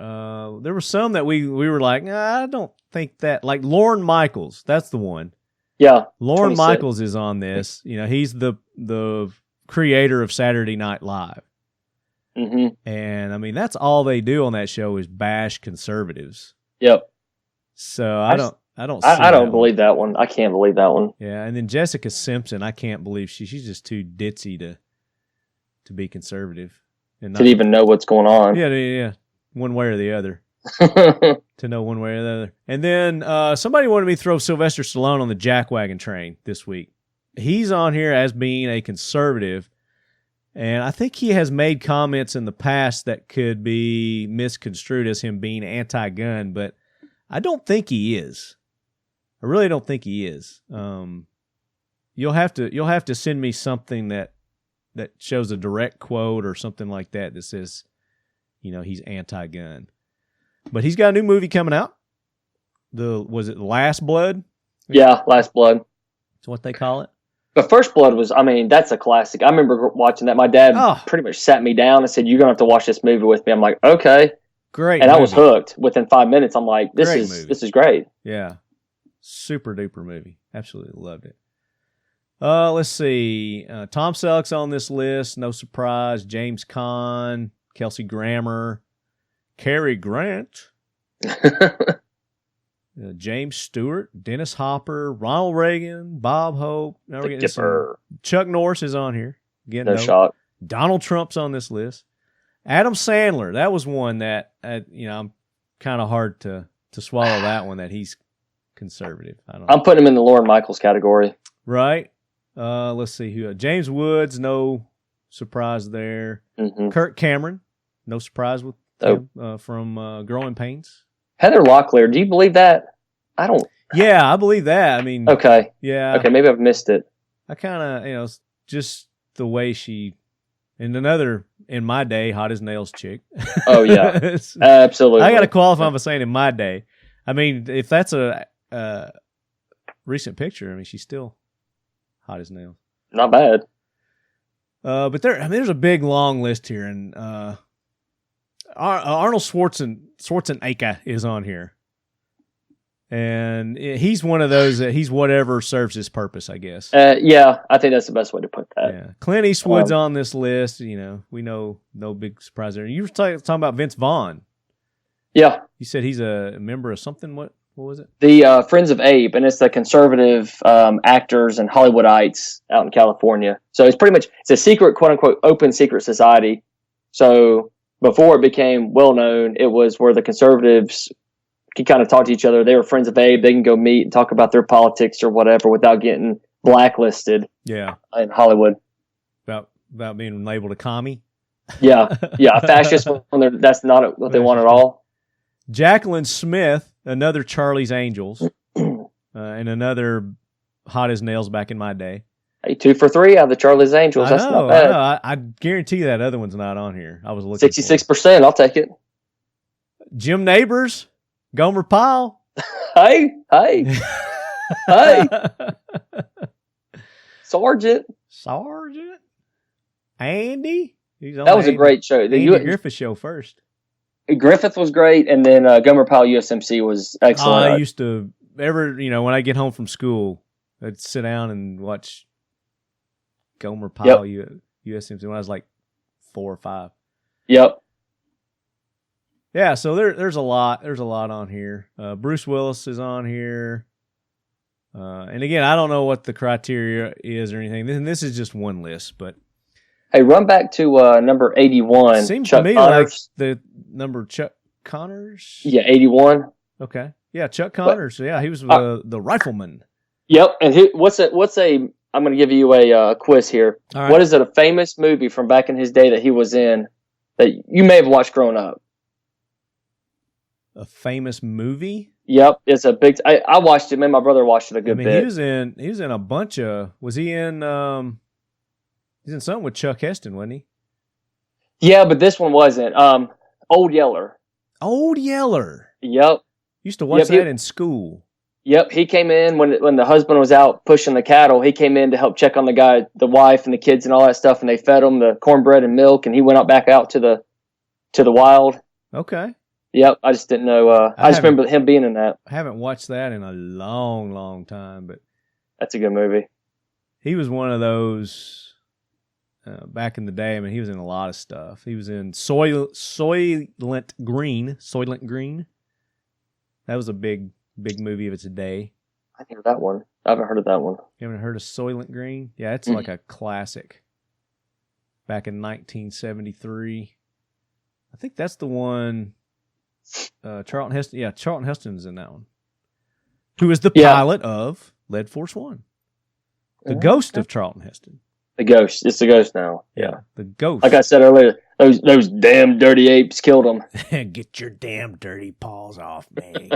There were some that we were like, I don't think that. Like Lorne Michaels, that's the one. Yeah. Lorne Michaels is on this. He's the creator of Saturday Night Live. Mm-hmm. And I mean, that's all they do on that show is bash conservatives. Yep. So I don't believe that one. I can't believe that one. Yeah, and then Jessica Simpson, I can't believe she's just too ditzy to be conservative and to even know what's going on. Yeah, one way or the other. To know one way or the other. And then somebody wanted me to throw Sylvester Stallone on the Jackwagon Train this week. He's on here as being a conservative, and I think he has made comments in the past that could be misconstrued as him being anti-gun, but I don't think he is. I really don't think he is. You'll have to send me something that shows a direct quote or something like that says, he's anti-gun. But he's got a new movie coming out. Was it Last Blood? Yeah, Last Blood. That's what they call it. But First Blood that's a classic. I remember watching that. My dad pretty much sat me down and said, "You're gonna have to watch this movie with me." I'm like, "Okay." Great. And movie. I was hooked within 5 minutes. I'm like, this is great. Yeah. Super duper movie. Absolutely loved it. Let's see. Tom Selleck's on this list. No surprise. James Caan, Kelsey Grammer, Cary Grant, James Stewart, Dennis Hopper, Ronald Reagan, Bob Hope. Now we're getting Chuck Norris is on here. Again, no shot. Donald Trump's on this list. Adam Sandler, that was one that, I'm kind of hard to swallow that one, that he's conservative. I'm putting him in the Lorne Michaels category. Right. Let's see who. James Woods, no surprise there. Mm-hmm. Kirk Cameron, no surprise with him, from Growing Pains. Heather Locklear, do you believe that? I don't. Yeah, I believe that. I mean. Okay. Yeah. Okay, maybe I've missed it. I kind of, just the way she. And another, in my day, hot as nails chick. Oh, yeah. Absolutely. I got to qualify by saying in my day. I mean, if that's a recent picture, I mean, she's still hot as nails. Not bad. But there's a big long list here, and Arnold Schwarzenegger is on here, and he's one of those that he's whatever serves his purpose, I guess. Yeah, I think that's the best way to put that. Yeah, Clint Eastwood's on this list. You know, we know no big surprise there. You were talking about Vince Vaughn. Yeah, you said he's a member of something. What was it? The Friends of Abe, and it's the conservative actors and Hollywoodites out in California. So it's a secret, quote unquote, open secret society. So before it became well known, it was where the conservatives could kind of talk to each other. They were Friends of Abe. They can go meet and talk about their politics or whatever without getting blacklisted. Yeah, in Hollywood. About being labeled a commie. Yeah, a fascist. That's not what they want at all. Jacqueline Smith, another Charlie's Angels, and another hot as nails back in my day. Hey, 2 for 3 out of the Charlie's Angels. That's not bad. I guarantee that other one's not on here. I was looking 66%. I'll take it. Jim Neighbors, Gomer Pyle. Hey. Sergeant. Andy. That was a great show. The Griffith Show first. Griffith was great, and then Gomer Pyle USMC was excellent. I used to when I get home from school, I'd sit down and watch Gomer Pyle USMC when I was like 4 or 5. Yep. Yeah, so there's a lot. There's a lot on here. Bruce Willis is on here. And again, I don't know what the criteria is or anything. And this is just one list, but hey, run back to number 81. Seems Chuck to me Connors. like the number Chuck Connors. Yeah, 81. Okay. Yeah, Chuck Connors. Yeah, he was the rifleman. Yep. And I'm going to give you a quiz here. All right. What is it, a famous movie from back in his day that he was in that you may have watched growing up? A famous movie? Yep. It's a big, I watched it. Me and my brother watched it a good bit. He was in a bunch of, was he in, he's in something with Chuck Heston, wasn't he? Yeah, but this one wasn't. Old Yeller. Old Yeller. Yep. Used to watch that in school. Yep, he came in when the husband was out pushing the cattle. He came in to help check on the wife and the kids and all that stuff, and they fed him the cornbread and milk, and he went back out to the wild. Okay. Yep, I just didn't know. I just remember him being in that. I haven't watched that in a long, long time, but that's a good movie. He was one of those back in the day. I mean, he was in a lot of stuff. He was in Soylent Green. That was a big movie of its day. I hear that one. I haven't heard of that one. You haven't heard of Soylent Green? Yeah, it's like a classic. Back in 1973. I think that's the one. Charlton Heston. Yeah, Charlton Heston's in that one. Who is the pilot of Lead Force One? The ghost of Charlton Heston. The ghost. It's the ghost now. Yeah. The ghost. Like I said earlier, those damn dirty apes killed him. Get your damn dirty paws off me.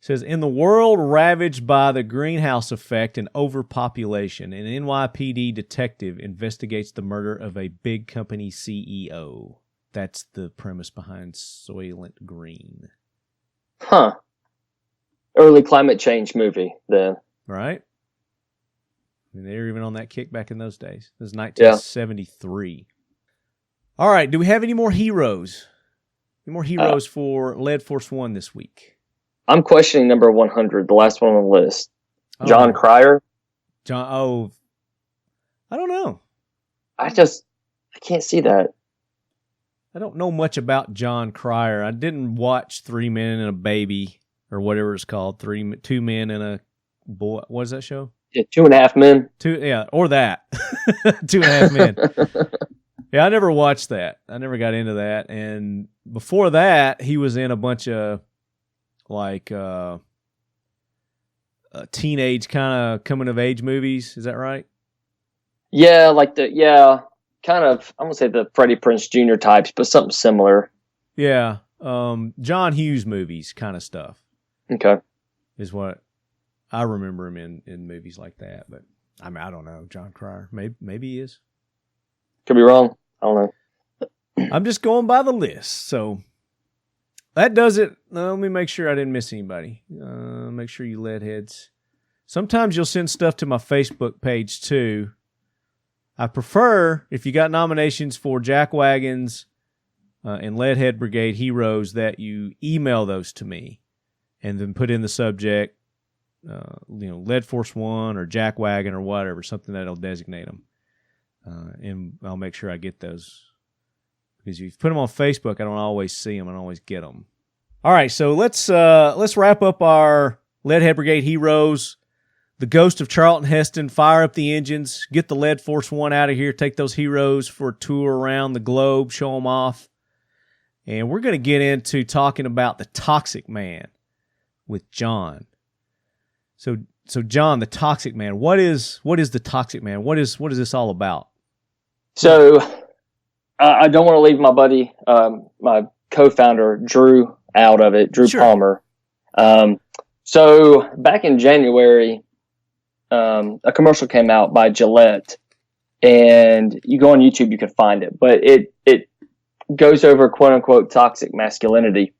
Says, in the world ravaged by the greenhouse effect and overpopulation, an NYPD detective investigates the murder of a big company CEO. That's the premise behind Soylent Green. Huh. Early climate change movie, then. Right? I mean, they were even on that kick back in those days. It was 1973. Yeah. All right, do we have any more heroes? Any more heroes for Lead Force One this week? I'm questioning number 100, the last one on the list. John Cryer. I don't know. I can't see that. I don't know much about John Cryer. I didn't watch 3 Men and a Baby, or whatever it's called. 2 Men and a Boy. What is that show? Yeah, 2.5 Men. Or that. 2.5 Men. Yeah, I never watched that. I never got into that. And before that, he was in a bunch of like teenage kind of coming of age movies. Is that right? Yeah, kind of. I'm gonna say the Freddie Prinze Jr. types, but something similar. Yeah, John Hughes movies, kind of stuff. Okay, is what I remember him in movies like that. But I mean, I don't know. John Cryer, maybe he is. Could be wrong. I don't know. I'm just going by the list. So that does it. Let me make sure I didn't miss anybody. Make sure you lead heads Sometimes you'll send stuff to my Facebook page too. I prefer, if you got nominations for Jackwagons and Lead Head Brigade Heroes, that you email those to me and then put in the subject, Lead Force 1 or Jackwagon or whatever, something that'll designate them. And I'll make sure I get those. Because if you put them on Facebook, I don't always see them. I don't always get them. All right, so let's wrap up our Lead Head Brigade Heroes. The Ghost of Charlton Heston, fire up the engines, get the Lead Force 1 out of here, take those heroes for a tour around the globe, show them off. And we're going to get into talking about the Toxic Man with John. So John, the Toxic Man, what is the Toxic Man? What is this all about? So I don't want to leave my buddy, my co-founder, Drew, out of it, Drew Sure. Palmer. So back in January, a commercial came out by Gillette, and you go on YouTube, you can find it, but it goes over quote unquote toxic masculinity.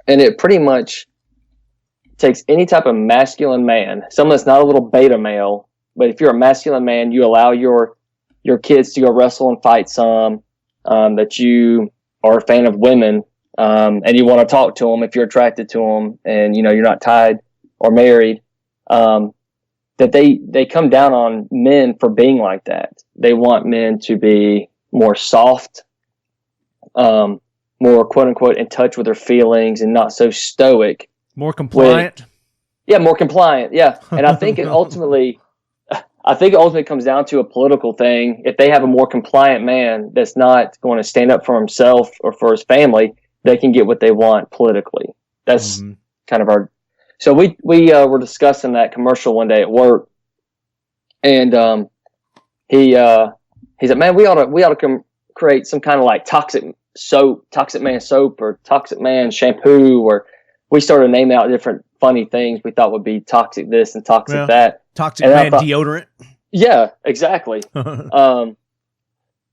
And it pretty much takes any type of masculine man, someone that's not a little beta male, but if you're a masculine man, you allow your kids to go wrestle and fight some, that you are a fan of women, and you want to talk to them if you're attracted to them, and you're not tied or married, that they come down on men for being like that. They want men to be more soft, more quote unquote in touch with their feelings and not so stoic. More compliant? More compliant. Yeah. And I think it ultimately comes down to a political thing. If they have a more compliant man that's not going to stand up for himself or for his family, they can get what they want politically. That's kind of our. So we were discussing that commercial one day at work, and he said, "Man, we ought to create some kind of like toxic man soap, or toxic man shampoo." Or we started naming out different funny things we thought would be toxic this and toxic that. Toxic man deodorant. Yeah, exactly.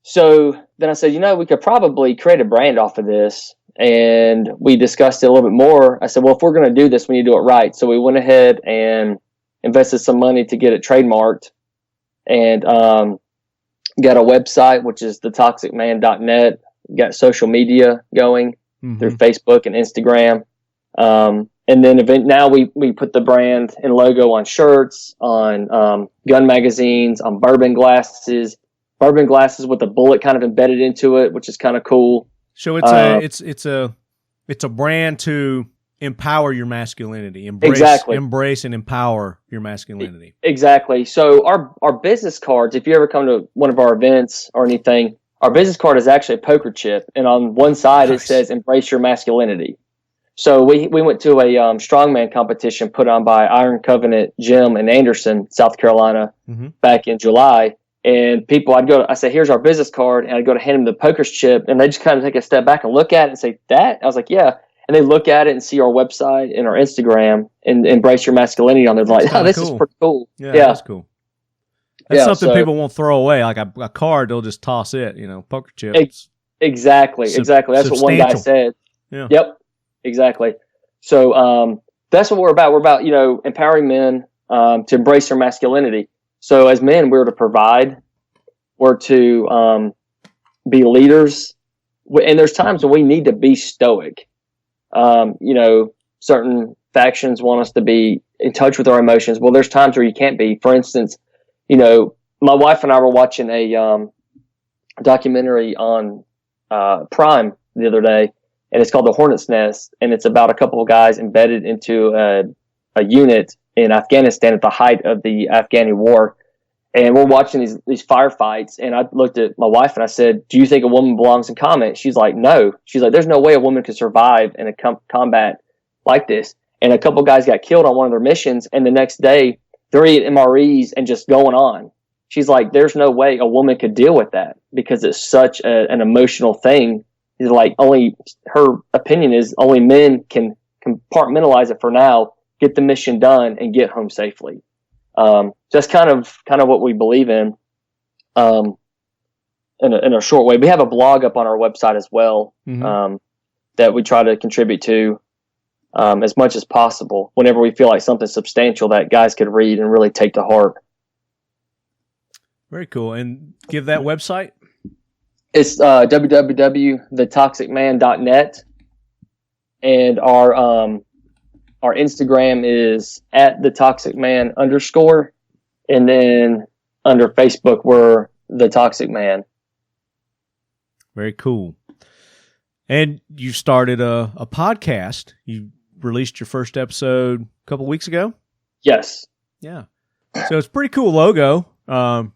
So then I said, we could probably create a brand off of this. And we discussed it a little bit more. I said, well, if we're going to do this, we need to do it right. So we went ahead and invested some money to get it trademarked, and got a website, which is thetoxicman.net. Got social media going through Facebook and Instagram. And then now we put the brand and logo on shirts, on gun magazines, on bourbon glasses with a bullet kind of embedded into it, which is kind of cool. So it's a brand to empower your masculinity, embrace and empower your masculinity. Exactly. So our business cards, if you ever come to one of our events or anything, our business card is actually a poker chip, and on one side It says "Embrace your masculinity." So we went to a strongman competition put on by Iron Covenant Gym in Anderson, South Carolina, back in July. And people, I say, here's our business card, and I'd go to hand them the poker's chip, and they just kind of take a step back and look at it and say, that? I was like, yeah. And they look at it and see our website and our Instagram and Embrace Your Masculinity on there. They're like, this is pretty cool. Yeah, that's cool. That's something people won't throw away. Like a card, they'll just toss it, poker chips. Exactly. That's what one guy said. Yeah. Yep, exactly. So that's what we're about. We're about, empowering men to embrace their masculinity. So as men, we're to provide, we're to be leaders, and there's times when we need to be stoic. Certain factions want us to be in touch with our emotions. Well, there's times where you can't be. For instance, my wife and I were watching a documentary on Prime the other day, and it's called The Hornet's Nest, and it's about a couple of guys embedded into a unit in Afghanistan at the height of the Afghani war. And we're watching these firefights, and I looked at my wife and I said, do you think a woman belongs in combat? She's like, no. She's like, there's no way a woman could survive in a combat like this. And a couple guys got killed on one of their missions, and the next day they're eating MREs and just going on. She's like, there's no way a woman could deal with that because it's such an emotional thing. She's like, her opinion is only men can compartmentalize it for now, get the mission done, and get home safely. Just kind of what we believe in a short way. We have a blog up on our website as well, that we try to contribute to. as much as possible whenever we feel like something substantial that guys could read and really take to heart. Very cool. And give that website. It's www.thetoxicman.net, and our Instagram is @thetoxicman_, and then under Facebook we're The Toxic Man. Very cool. And you started a podcast. You released your first episode a couple weeks ago. Yes. Yeah. So it's a pretty cool logo. How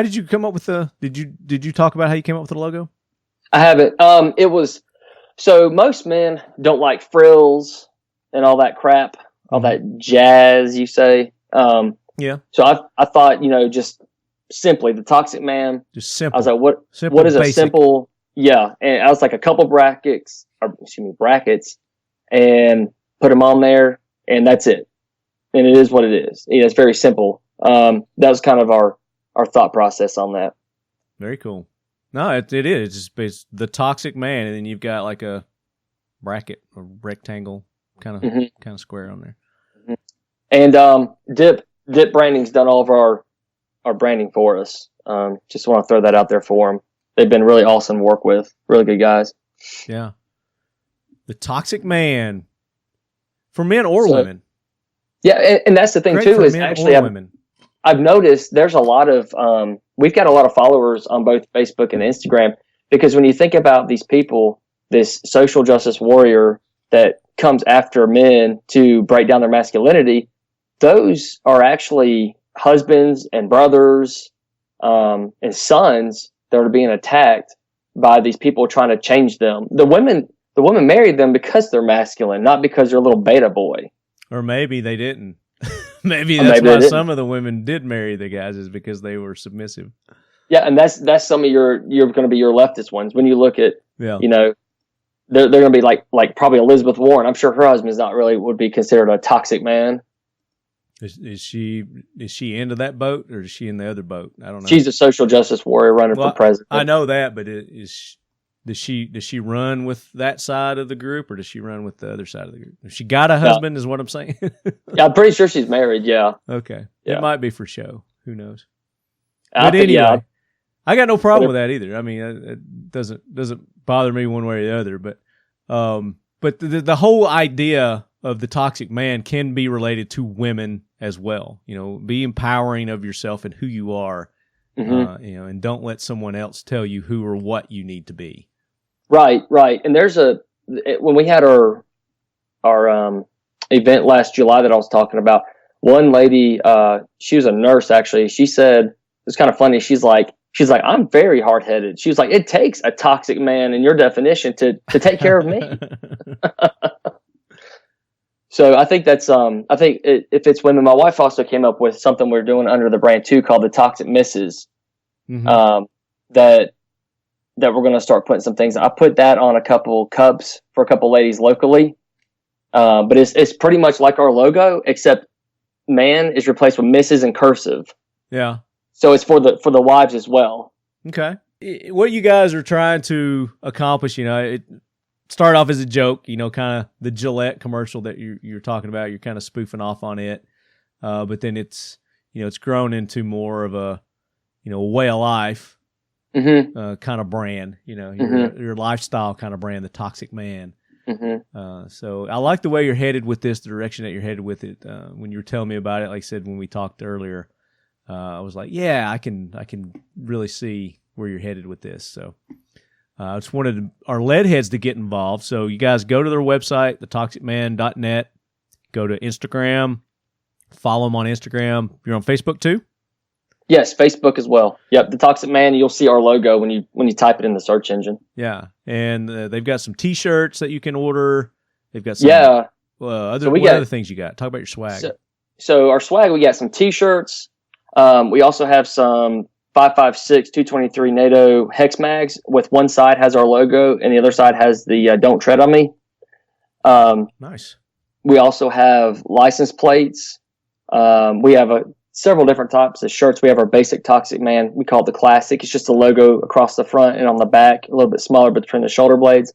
did you come up with did you talk about how you came up with the logo? I haven't. It was, so most men don't like frills and all that crap, all that jazz you say. Yeah. So I thought, just simply The Toxic Man. Just simple. I was like, what is basic. a simple, yeah. And I was like a couple brackets, and put them on there, and that's it. And it is what it is. It's very simple. That was kind of our thought process on that. Very cool. No, it is. It's The Toxic Man, and then you've got like a bracket, a rectangle, kind of square on there. And Dip Branding's done all of our branding for us. Just want to throw that out there for them. They've been really awesome to work with. Really good guys. Yeah. The Toxic Man. For men or women. Yeah, and that's the thing, too, is actually I've noticed there's a lot of, we've got a lot of followers on both Facebook and Instagram, because when you think about these people, this social justice warrior that comes after men to break down their masculinity, those are actually husbands and brothers and sons that are being attacked by these people trying to change them. The women married them because they're masculine, not because they're a little beta boy. Or maybe they didn't. maybe why some of the women did marry the guys, is because they were submissive. Yeah, and that's some of you're going to be your leftist ones. When you look at, they're going to be like probably Elizabeth Warren. I'm sure her husband's not really would be considered a toxic man. Is she into that boat, or is she in the other boat? I don't know. She's a social justice warrior running for president. I know that, but does she run with that side of the group, or does she run with the other side of the group? If she got a husband, is what I'm saying. Yeah, I'm pretty sure she's married. Yeah. Okay. Yeah. It might be for show. Who knows? But anyway, I got no problem with that either. I mean, it doesn't bother me one way or the other. But the whole idea of the toxic man can be related to women as well. Be empowering of yourself and who you are. And don't let someone else tell you who or what you need to be. Right. And when we had our event last July that I was talking about, one lady, she was a nurse actually. She said, it's kind of funny. She's like, I'm very hard-headed. She was like, it takes a toxic man in your definition to take care of me. So I think that's, if it's women, my wife also came up with something we're doing under the brand too, called the Toxic Misses. That we're going to start putting some things. I put that on a couple cups for a couple ladies locally. But it's pretty much like our logo, except man is replaced with Mrs. and cursive. Yeah. So it's for the wives as well. Okay. What you guys are trying to accomplish, it started off as a joke, kind of the Gillette commercial that you're talking about. You're kind of spoofing off on it. But then it's grown into more of a, way of life kind of brand, your lifestyle kind of brand, the Toxic Man. So I like the way you're headed with this, the direction that you're headed with it. When you were telling me about it, like I said, when we talked earlier, I was like, yeah, I can really see where you're headed with this. So I just wanted our lead heads to get involved. So you guys go to their website, thetoxicman.net, go to Instagram, follow them on Instagram. You're on Facebook too? Yes, Facebook as well. Yep, The Toxic Man. You'll see our logo when you type it in the search engine. Yeah, and they've got some T-shirts that you can order. They've got some what other things you got? Talk about your swag. So our swag, we got some T-shirts. We also have some 5.56 223 NATO hex mags. With one side has our logo and the other side has the "Don't Tread on Me." Nice. We also have license plates. We have several different types of shirts. We have our basic Toxic Man. We call it the Classic. It's just a logo across the front and on the back, a little bit smaller between the shoulder blades.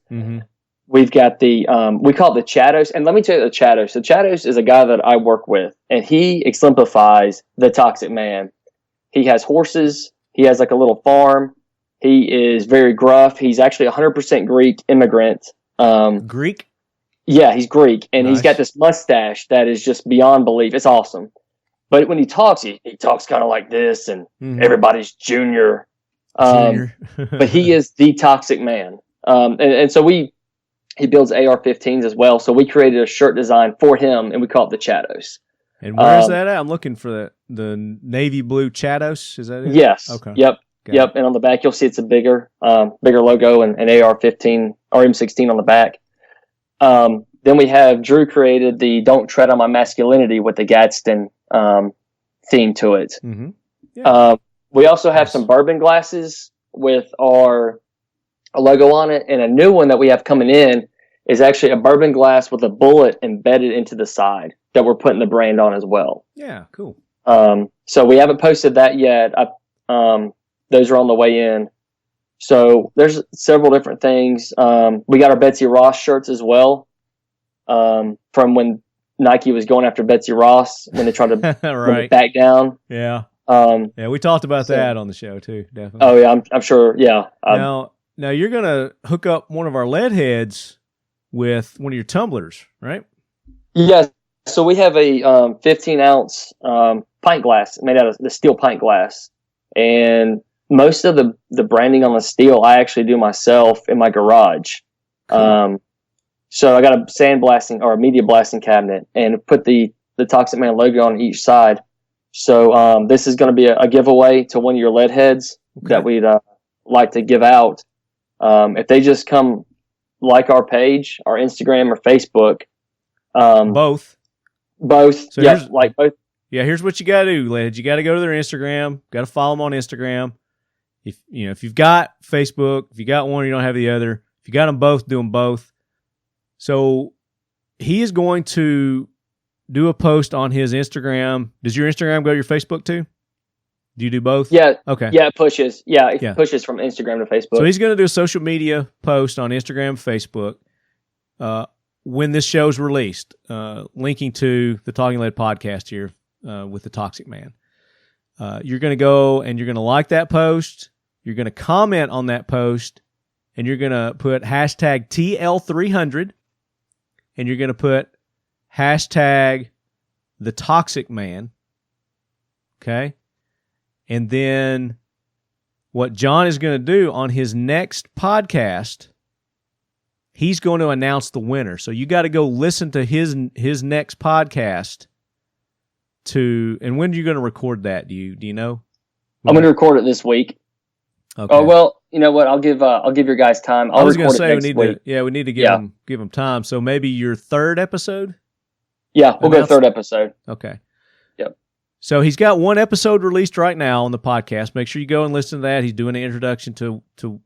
we've got the we call it the Chados. And let me tell you the Chados. The Chados is a guy that I work with, and he exemplifies the toxic man. He has horses. He has like a little farm. He is very gruff. He's actually 100% Greek immigrant. Greek? Yeah, he's Greek, and Nice. he's got this mustache that is just beyond belief. It's awesome. But when he talks kind of like this, and everybody's junior. Junior. But he is the toxic man. And so he builds AR-15s as well. So we created a shirt design for him, and we call it the Chados. And where's that at? I'm looking for the navy blue Chados. Is that it? Yes. Okay. Yep. Got Yep. And on the back, you'll see it's a bigger logo and an AR-15 or M16 on the back. Then we have Drew created the "Don't Tread on My Masculinity" with the Gadsden theme to it. Mm-hmm. Yeah. We also have some bourbon glasses with our logo on it, and a new one that we have coming in is actually a bourbon glass with a bullet embedded into the side that we're putting the brand on as well. Yeah, cool. So we haven't posted that yet. Those are on the way in. So there's several different things. We got our Betsy Ross shirts as well, from when Nike was going after Betsy Ross when they tried to right. back down. Yeah. Yeah, we talked about that on the show too, definitely. Oh yeah, I'm sure. Yeah. Now you're gonna hook up one of our lead heads with one of your tumblers, right? Yes. So we have a 15-ounce pint glass made out of the steel pint glass, and most of the branding on the steel I actually do myself in my garage. Cool. So I got a sandblasting or a media blasting cabinet, and put the Toxic Man logo on each side. So this is going to be a giveaway to one of your lead heads that we'd like to give out. If they just come like our page, our Instagram or Facebook. Both. So yeah, like both. Yeah, here's what you got to do, lead. You got to go to their Instagram. Got to follow them on Instagram. If you've got Facebook, if you got one, you don't have the other. If you got them both, do them both. So he is going to do a post on his Instagram. Does your Instagram go to your Facebook too? Do you do both? Yeah. Okay. Yeah, it pushes. Yeah, it pushes from Instagram to Facebook. So he's going to do a social media post on Instagram, Facebook, when this show's released, linking to the Talking Lead podcast here with the Toxic Man. You're going to go and you're going to like that post. You're going to comment on that post, and you're going to put hashtag TL300, and you're going to put hashtag the Toxic Man. Okay. And then what John is going to do on his next podcast, he's going to announce the winner. So you got to go listen to his next podcast. And when are you going to record that? Do you know? I'm going to record it this week. Okay. Oh well, you know what? I'll give your guys time. I was going to say we need to give them time. So maybe your third episode. Yeah, we'll go third episode. Okay. Yep. So he's got one episode released right now on the podcast. Make sure you go and listen to that. He's doing an introduction to who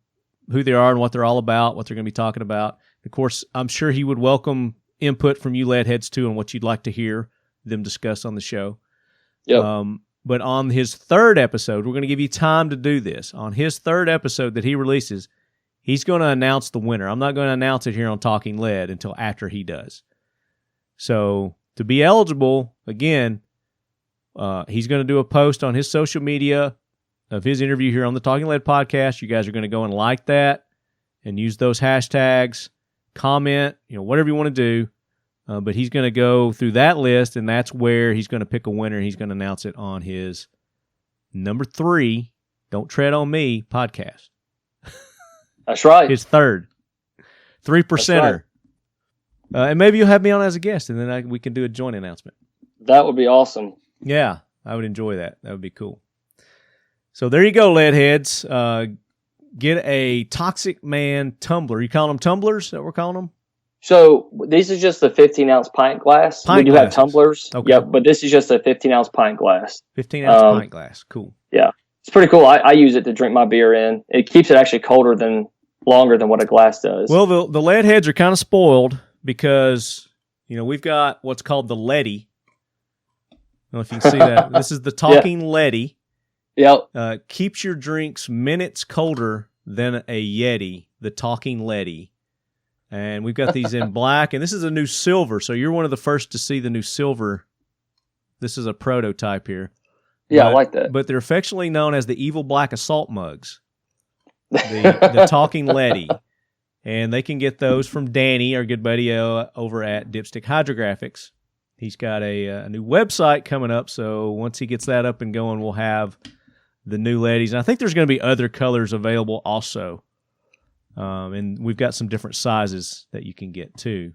they are and what they're all about, what they're going to be talking about. Of course, I'm sure he would welcome input from you lead heads too on what you'd like to hear them discuss on the show. Yep. But on his third episode, we're going to give you time to do this. On his third episode that he releases, he's going to announce the winner. I'm not going to announce it here on Talking Lead until after he does. So to be eligible, again, he's going to do a post on his social media of his interview here on the Talking Lead podcast. You guys are going to go and like that and use those hashtags, comment, whatever you want to do. But he's going to go through that list, and that's where he's going to pick a winner. He's going to announce it on his number 3, Don't Tread on Me podcast. That's right. His third. 3%er. Right. And maybe you'll have me on as a guest, and then we can do a joint announcement. That would be awesome. Yeah, I would enjoy that. That would be cool. So there you go, lead heads. Get a Toxic Man tumbler. You calling them tumblers that we're calling them? So these are just a 15-ounce pint glass. We do have tumblers. Okay. Yep, but this is just a 15-ounce pint glass. 15-ounce pint glass. Cool. Yeah. It's pretty cool. I use it to drink my beer in. It keeps it actually longer than what a glass does. Well, the lead heads are kind of spoiled because, we've got what's called the Lefty. I don't know if you can see that. This is the Talking Lefty. Yep. Keeps your drinks minutes colder than a Yeti, the Talking Lefty. And we've got these in black, and this is a new silver. So you're one of the first to see the new silver. This is a prototype here. Yeah, I like that. But they're affectionately known as the Evil Black Assault Mugs, the Talking Lead. And they can get those from Danny, our good buddy over at Dipstick Hydrographics. He's got a new website coming up, so once he gets that up and going, we'll have the new Leadies. And I think there's going to be other colors available also. And we've got some different sizes that you can get too.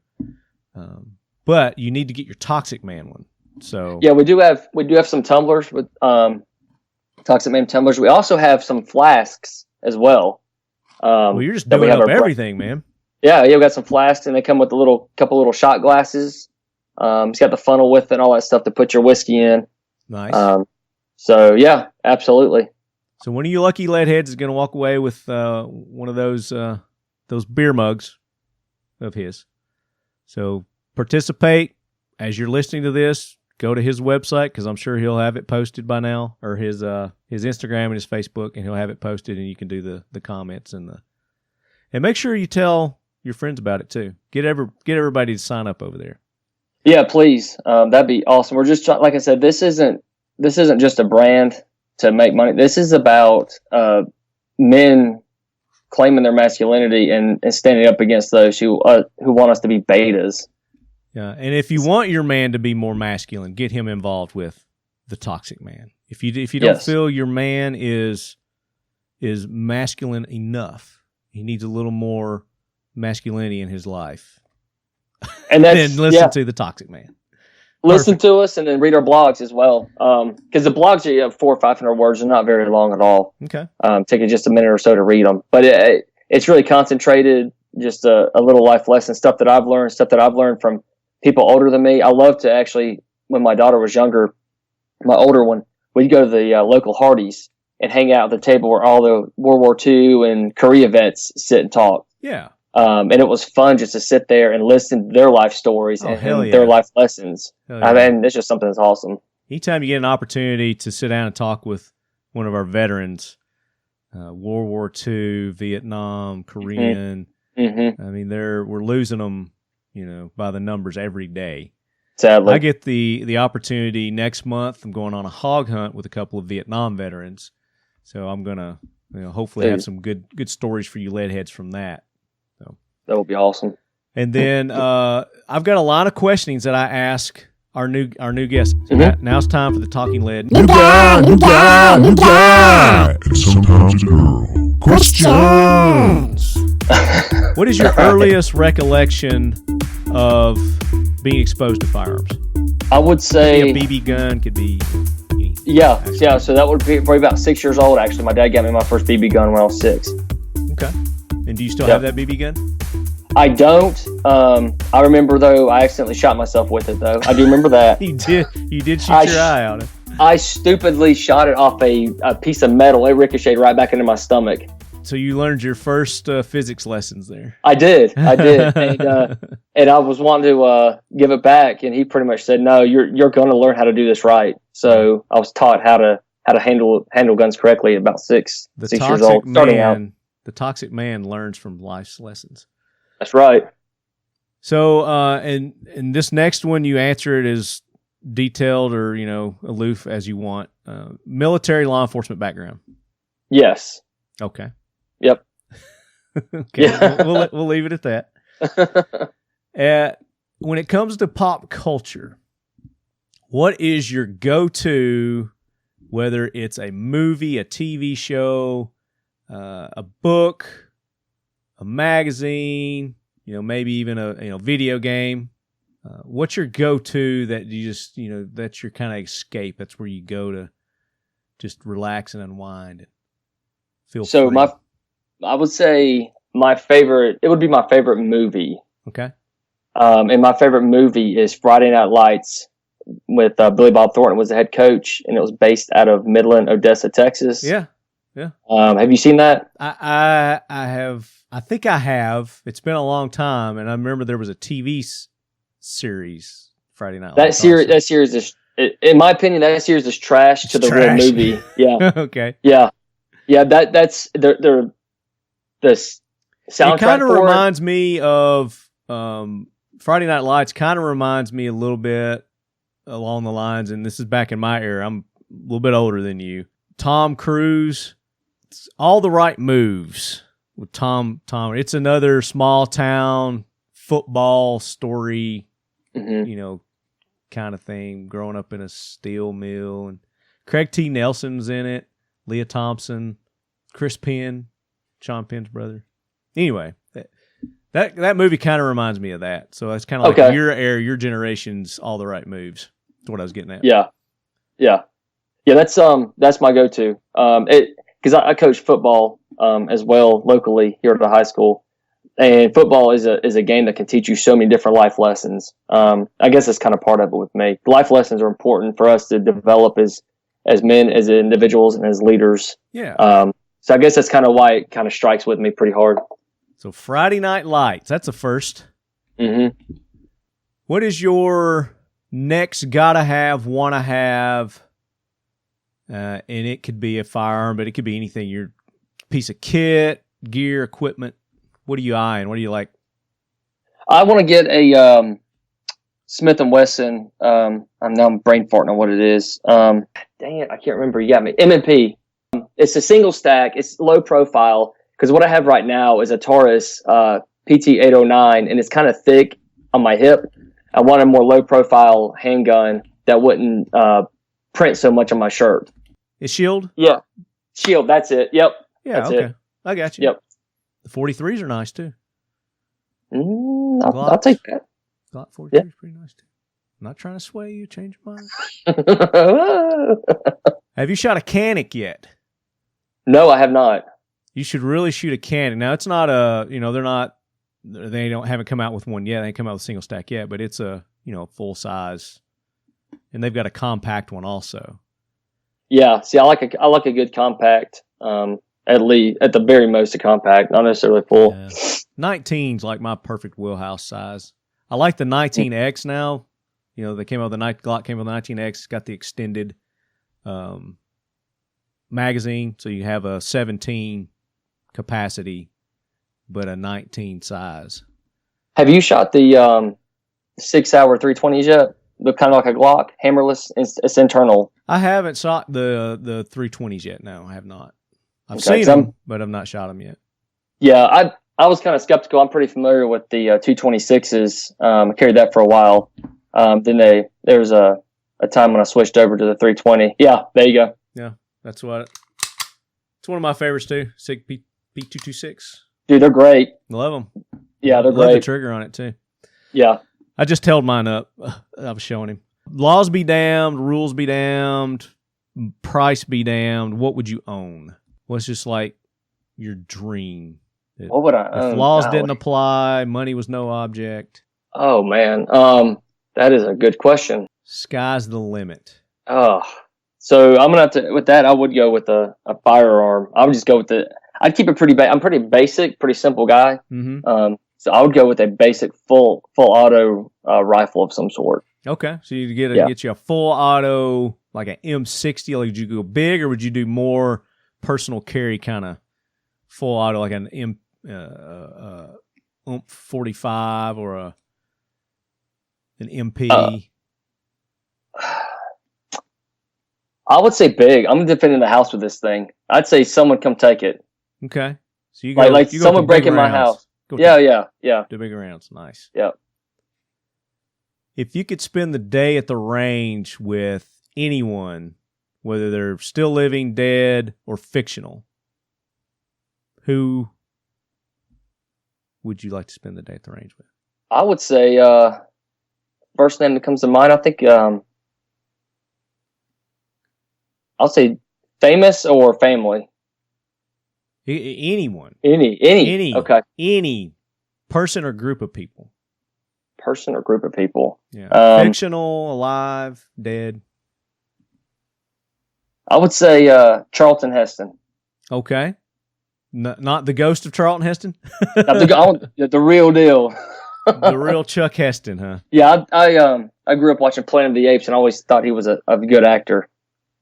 But you need to get your Toxic Man one. So yeah, we do have some tumblers with Toxic Man tumblers. We also have some flasks as well. Well, you're just doing up everything, man. Yeah, we got some flasks, and they come with a couple little shot glasses. It's got the funnel with it and all that stuff to put your whiskey in. Nice. So yeah, absolutely. So one of you lucky lead heads is going to walk away with one of those beer mugs of his. So participate as you're listening to this. Go to his website because I'm sure he'll have it posted by now, or his Instagram and his Facebook, and he'll have it posted, and you can do the comments and make sure you tell your friends about it too. Get everybody to sign up over there. Yeah, please. That'd be awesome. We're just like I said, this isn't just a brand to make money. This is about men claiming their masculinity and standing up against those who want us to be betas. Yeah, and if you want your man to be more masculine, get him involved with the Toxic Man. If you don't feel your man is masculine enough, he needs a little more masculinity in his life. And then listen to the Toxic Man. Listen to us, and then read our blogs as well. Because the blogs are 400 or 500 words. They're not very long at all. Okay. Take just a minute or so to read them, but it's really concentrated. Just a little life lesson, stuff that I've learned from people older than me. I love to actually, when my daughter was younger, my older one, we'd go to the local Hardee's and hang out at the table where all the World War II and Korea vets sit and talk. Yeah. And it was fun just to sit there and listen to their life stories and their life lessons. Yeah. I mean, it's just something that's awesome. Anytime you get an opportunity to sit down and talk with one of our veterans, World War II, Vietnam, Korean, I mean, we're losing them, by the numbers every day. Sadly. I get the opportunity next month. I'm going on a hog hunt with a couple of Vietnam veterans. So I'm going to hopefully have some good stories for you lead heads from that. So that would be awesome. And then I've got a lot of questionings that I ask our new guests. So now it's time for the Talking Lead. New guy. And sometimes a girl. Questions. What is your earliest recollection of being exposed to firearms? I would say a BB gun, could be anything. Yeah. So that would be probably about 6 years old. Actually, my dad got me my first BB gun when I was 6. Okay. And do you still have that BB gun? I don't. I remember though. I accidentally shot myself with it though. I do remember that. You did shoot your eye on it. I stupidly shot it off a piece of metal. It ricocheted right back into my stomach. So you learned your first physics lessons there. I did, and I was wanting to give it back, and he pretty much said, "No, you're going to learn how to do this right." So I was taught how to handle guns correctly at about 6 years old. Starting out, the Toxic Man learns from life's lessons. That's right. So, and this next one, you answer it as detailed or aloof as you want. Military law enforcement background. Yes. Okay. Yep. Okay. Yeah. We'll leave it at that. When it comes to pop culture, what is your go-to, whether it's a movie, a TV show, a book, a magazine, maybe even a video game? What's your go-to that you just, that's your kind of escape? That's where you go to just relax and unwind and feel free. I would say it would be my favorite movie. Okay. And my favorite movie is Friday Night Lights with Billy Bob Thornton was the head coach, and it was based out of Midland, Odessa, Texas. Yeah. Yeah. Have you seen that? I have. I think I have. It's been a long time, and I remember there was a TV series, Friday Night Lights. That series is, in my opinion, that series is trash to the real movie. Yeah. Okay. Yeah. Yeah. That's the soundtrack. It kind of for it. reminds me of Friday Night Lights. Kind of reminds me a little bit along the lines, and this is back in my era. I'm a little bit older than you. Tom Cruise, it's All the Right Moves with Tom. It's another small town football story, kind of thing. Growing up in a steel mill, and Craig T. Nelson's in it. Leah Thompson, Chris Penn, Sean Penn's brother. Anyway, that movie kind of reminds me of that. So that's kind of like your era, your generation's All the Right Moves. That's what I was getting at. Yeah. That's my go-to. Because I coach football as well locally here at the high school, and football is a game that can teach you so many different life lessons. I guess that's kind of part of it with me. Life lessons are important for us to develop as men, as individuals, and as leaders. Yeah. So I guess that's kind of why it kind of strikes with me pretty hard. So Friday Night Lights, that's a first. Mm-hmm. What is your next gotta have, wanna have? And it could be a firearm, but it could be anything. Your piece of kit, gear, equipment. What are you eyeing? What do you like? I want to get a Smith & Wesson. I'm brain farting on what it is. Dang it, I can't remember. You got me. M&P. It's a single stack. It's low profile because what I have right now is a Taurus PT-809, and it's kind of thick on my hip. I want a more low profile handgun that wouldn't print so much on my shirt. Is Shield? Yeah. Shield, that's it. Yep. Yeah, that's okay. it. I got you. Yep. The 43s are nice too. I'll take that. Glock 43 is pretty nice too. I'm not trying to sway you, change your mind. Have you shot a Canic yet? No, I have not. You should really shoot a Canic. Now it's not haven't come out with one yet. They ain't come out with a single stack yet, but it's a, full size. And they've got a compact one also. Yeah. See, I like a good compact. At the very most a compact, not necessarily full. Yeah. 19's like my perfect wheelhouse size. I like the 19X now. They came out with Glock came with the 19X. It's got the extended magazine, so you have a 17 capacity, but a 19 size. Have you shot the 6 hour 320s yet? Look kind of like a Glock, hammerless. It's internal. I haven't shot the 320s yet. No, I have not. I've seen them, but I've not shot them yet. Yeah, I was kind of skeptical. I'm pretty familiar with the 226s. I carried that for a while. Then there was a time when I switched over to the 320. Yeah, there you go. Yeah, it's one of my favorites too. SIG P226. Dude, they're great. Love them. Yeah, they're great. Love the trigger on it too. Yeah. I just held mine up. I was showing him. Laws be damned, rules be damned, price be damned. What would you own? What's just like your dream? What would I own? If laws didn't apply, money was no object. Oh man, that is a good question. Sky's the limit. Oh, so I'm gonna have to with that. I would go with a firearm. I would just go with I'd keep it pretty. I'm pretty basic, pretty simple guy. Mm-hmm. So I would go with a basic full auto rifle of some sort. Okay, so you get you a full auto like an M60. Like, would you go big or would you do more personal carry kind of full auto like an M45 or an MP? I would say big. I'm defending the house with this thing. I'd say someone come take it. Okay, so you go like you go someone with the break big in my rounds. house. Yeah. The big rounds, nice. Yeah. If you could spend the day at the range with anyone, whether they're still living, dead, or fictional, who would you like to spend the day at the range with? I would say first name that comes to mind. I think I'll say famous or family. Anyone. Any. Okay. Any person or group of people. Person or group of people. Yeah. Fictional, alive, dead. I would say Charlton Heston. Okay. Not the ghost of Charlton Heston? The real deal. The real Chuck Heston, huh? Yeah, I grew up watching Planet of the Apes and I always thought he was a good actor.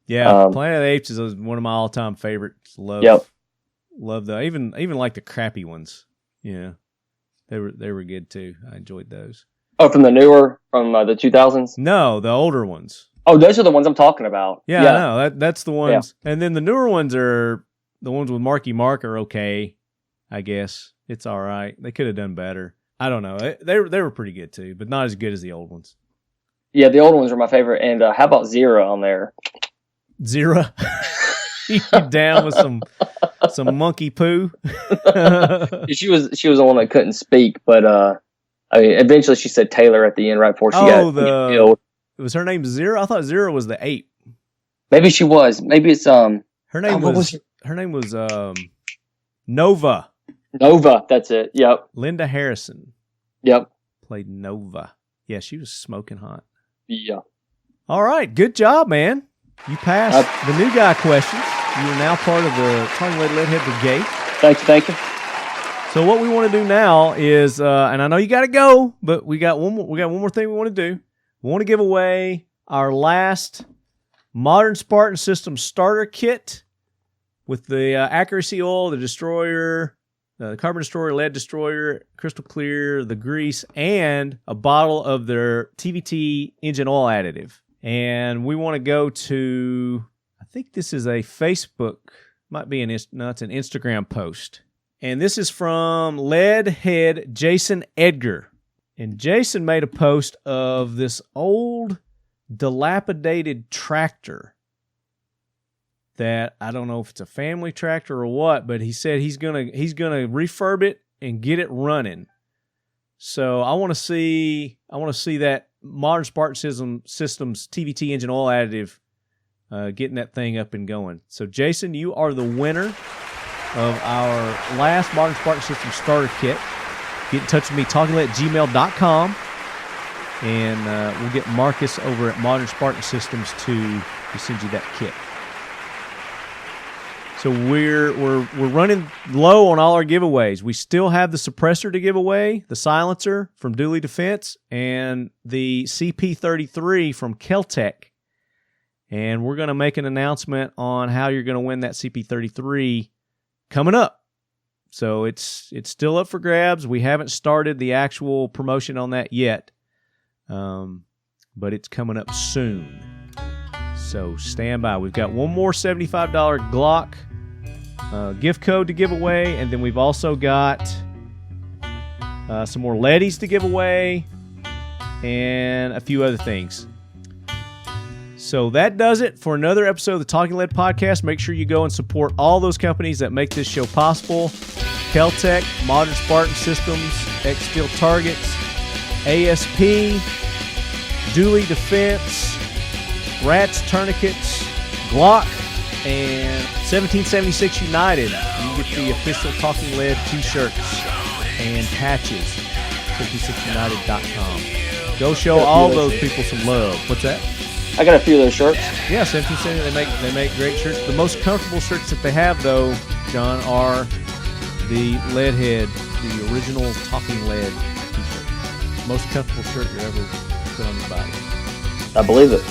Yeah, Planet of the Apes is one of my all-time favorites. Love the even like the crappy ones. Yeah, they were good too. I enjoyed those. Oh, from the newer, from the 2000s? No, the older ones. Oh, those are the ones I'm talking about. Yeah. I know. That's the ones. Yeah. And then the newer ones are the ones with Marky Mark are okay, I guess. It's all right. They could have done better. I don't know. They were pretty good too, but not as good as the old ones. Yeah, the old ones are my favorite. And how about Zira on there? Zira? You down with some monkey poo? She was the one that couldn't speak, but I mean, eventually she said Taylor at the end right before she got killed. Was her name Zira? I thought Zira was the ape. Maybe she was. Maybe it's her name was Nova. Nova, that's it. Yep. Linda Harrison. Yep. Played Nova. Yeah, she was smoking hot. Yeah. All right, good job, man. You passed the new guy questions. You are now part of the Talking Lead Head Brigade. Thank you. So what we want to do now is, and I know you got to go, but we got one more thing we want to do. We want to give away our last Modern Spartan System starter kit with the accuracy oil, the destroyer, the carbon destroyer, lead destroyer, crystal clear, the grease, and a bottle of their TVT engine oil additive. And we want to go to, I think this is a Facebook, might be it's an Instagram post. And this is from Lead Head Jason Edgar. And Jason made a post of this old dilapidated tractor that I don't know if it's a family tractor or what, but he said he's gonna refurb it and get it running. So I want to see that Modern Spartan Systems TVT engine oil additive getting that thing up and going. So Jason, you are the winner of our last Modern Spartan Systems starter kit. Get in touch with me, talkinglead@gmail.com, and we'll get Marcus over at Modern Spartan Systems to send you that kit. So we're running low on all our giveaways. We still have the suppressor to give away, the silencer from Dooley Defense, and the CP33 from Keltec. And we're going to make an announcement on how you're going to win that CP33 coming up. So it's still up for grabs. We haven't started the actual promotion on that yet, but it's coming up soon. So stand by. We've got one more $75 Glock gift code to give away, and then we've also got some more Leadys to give away, and a few other things. So that does it for another episode of the Talking Lead Podcast. Make sure you go and support all those companies that make this show possible. Keltec, Modern Spartan Systems, X-Steel Targets, ASP, Dooley Defense, Rats Tourniquets, Glock, and 1776 United. You get the official Talking Lead t-shirts and patches. 76united.com. Go show all those people some love. What's that? I got a few of those shirts. Yeah, 1770. They make great shirts. The most comfortable shirts that they have, though, John, are the Lead Head, the original Talking Lead t-shirt. Most comfortable shirt you ever put on your body. I believe it.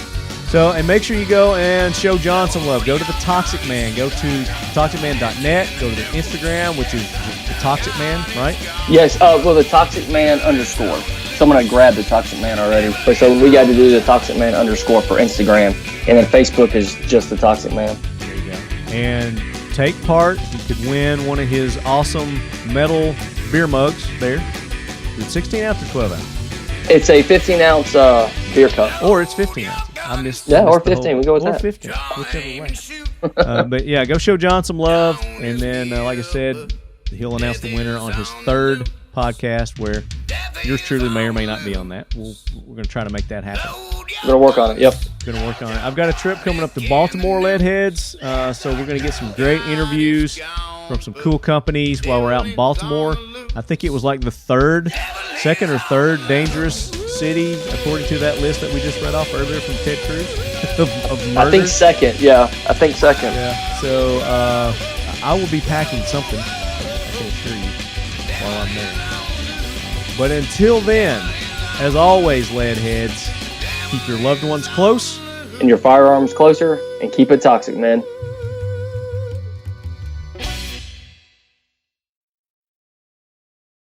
So, and make sure you go and show John some love. Go to the Toxic Man. Go to toxicman.net. Go to the Instagram, which is the Toxic Man, right? Yes. Well, the Toxic Man _ Someone had grabbed the Toxic Man already. So we got to do the Toxic Man _ for Instagram. And then Facebook is just the Toxic Man. There you go. And take part. You could win one of his awesome metal beer mugs there. Is it 16 ounce or 12 ounce? It's a 15 ounce beer cup. Or it's 15 ounce. Or 15. We go with that. Or 15. Whichever way. But yeah, go show John some love. And then, like I said, he'll announce the winner on his third podcast, where yours truly may or may not be on that. We're going to try to make that happen. We're going to work on it. Yep. Going to work on it. I've got a trip coming up to Baltimore, Leadheads. So we're going to get some great interviews from some cool companies while we're out in Baltimore. I think it was like the second or third dangerous city, according to that list that we just read off earlier from Ted Cruz of murders. I think second. Yeah, I think second. Yeah. So I will be packing something, I can assure you, while I'm there. But until then, as always, Leadheads, keep your loved ones close. And your firearms closer, and keep it toxic, man.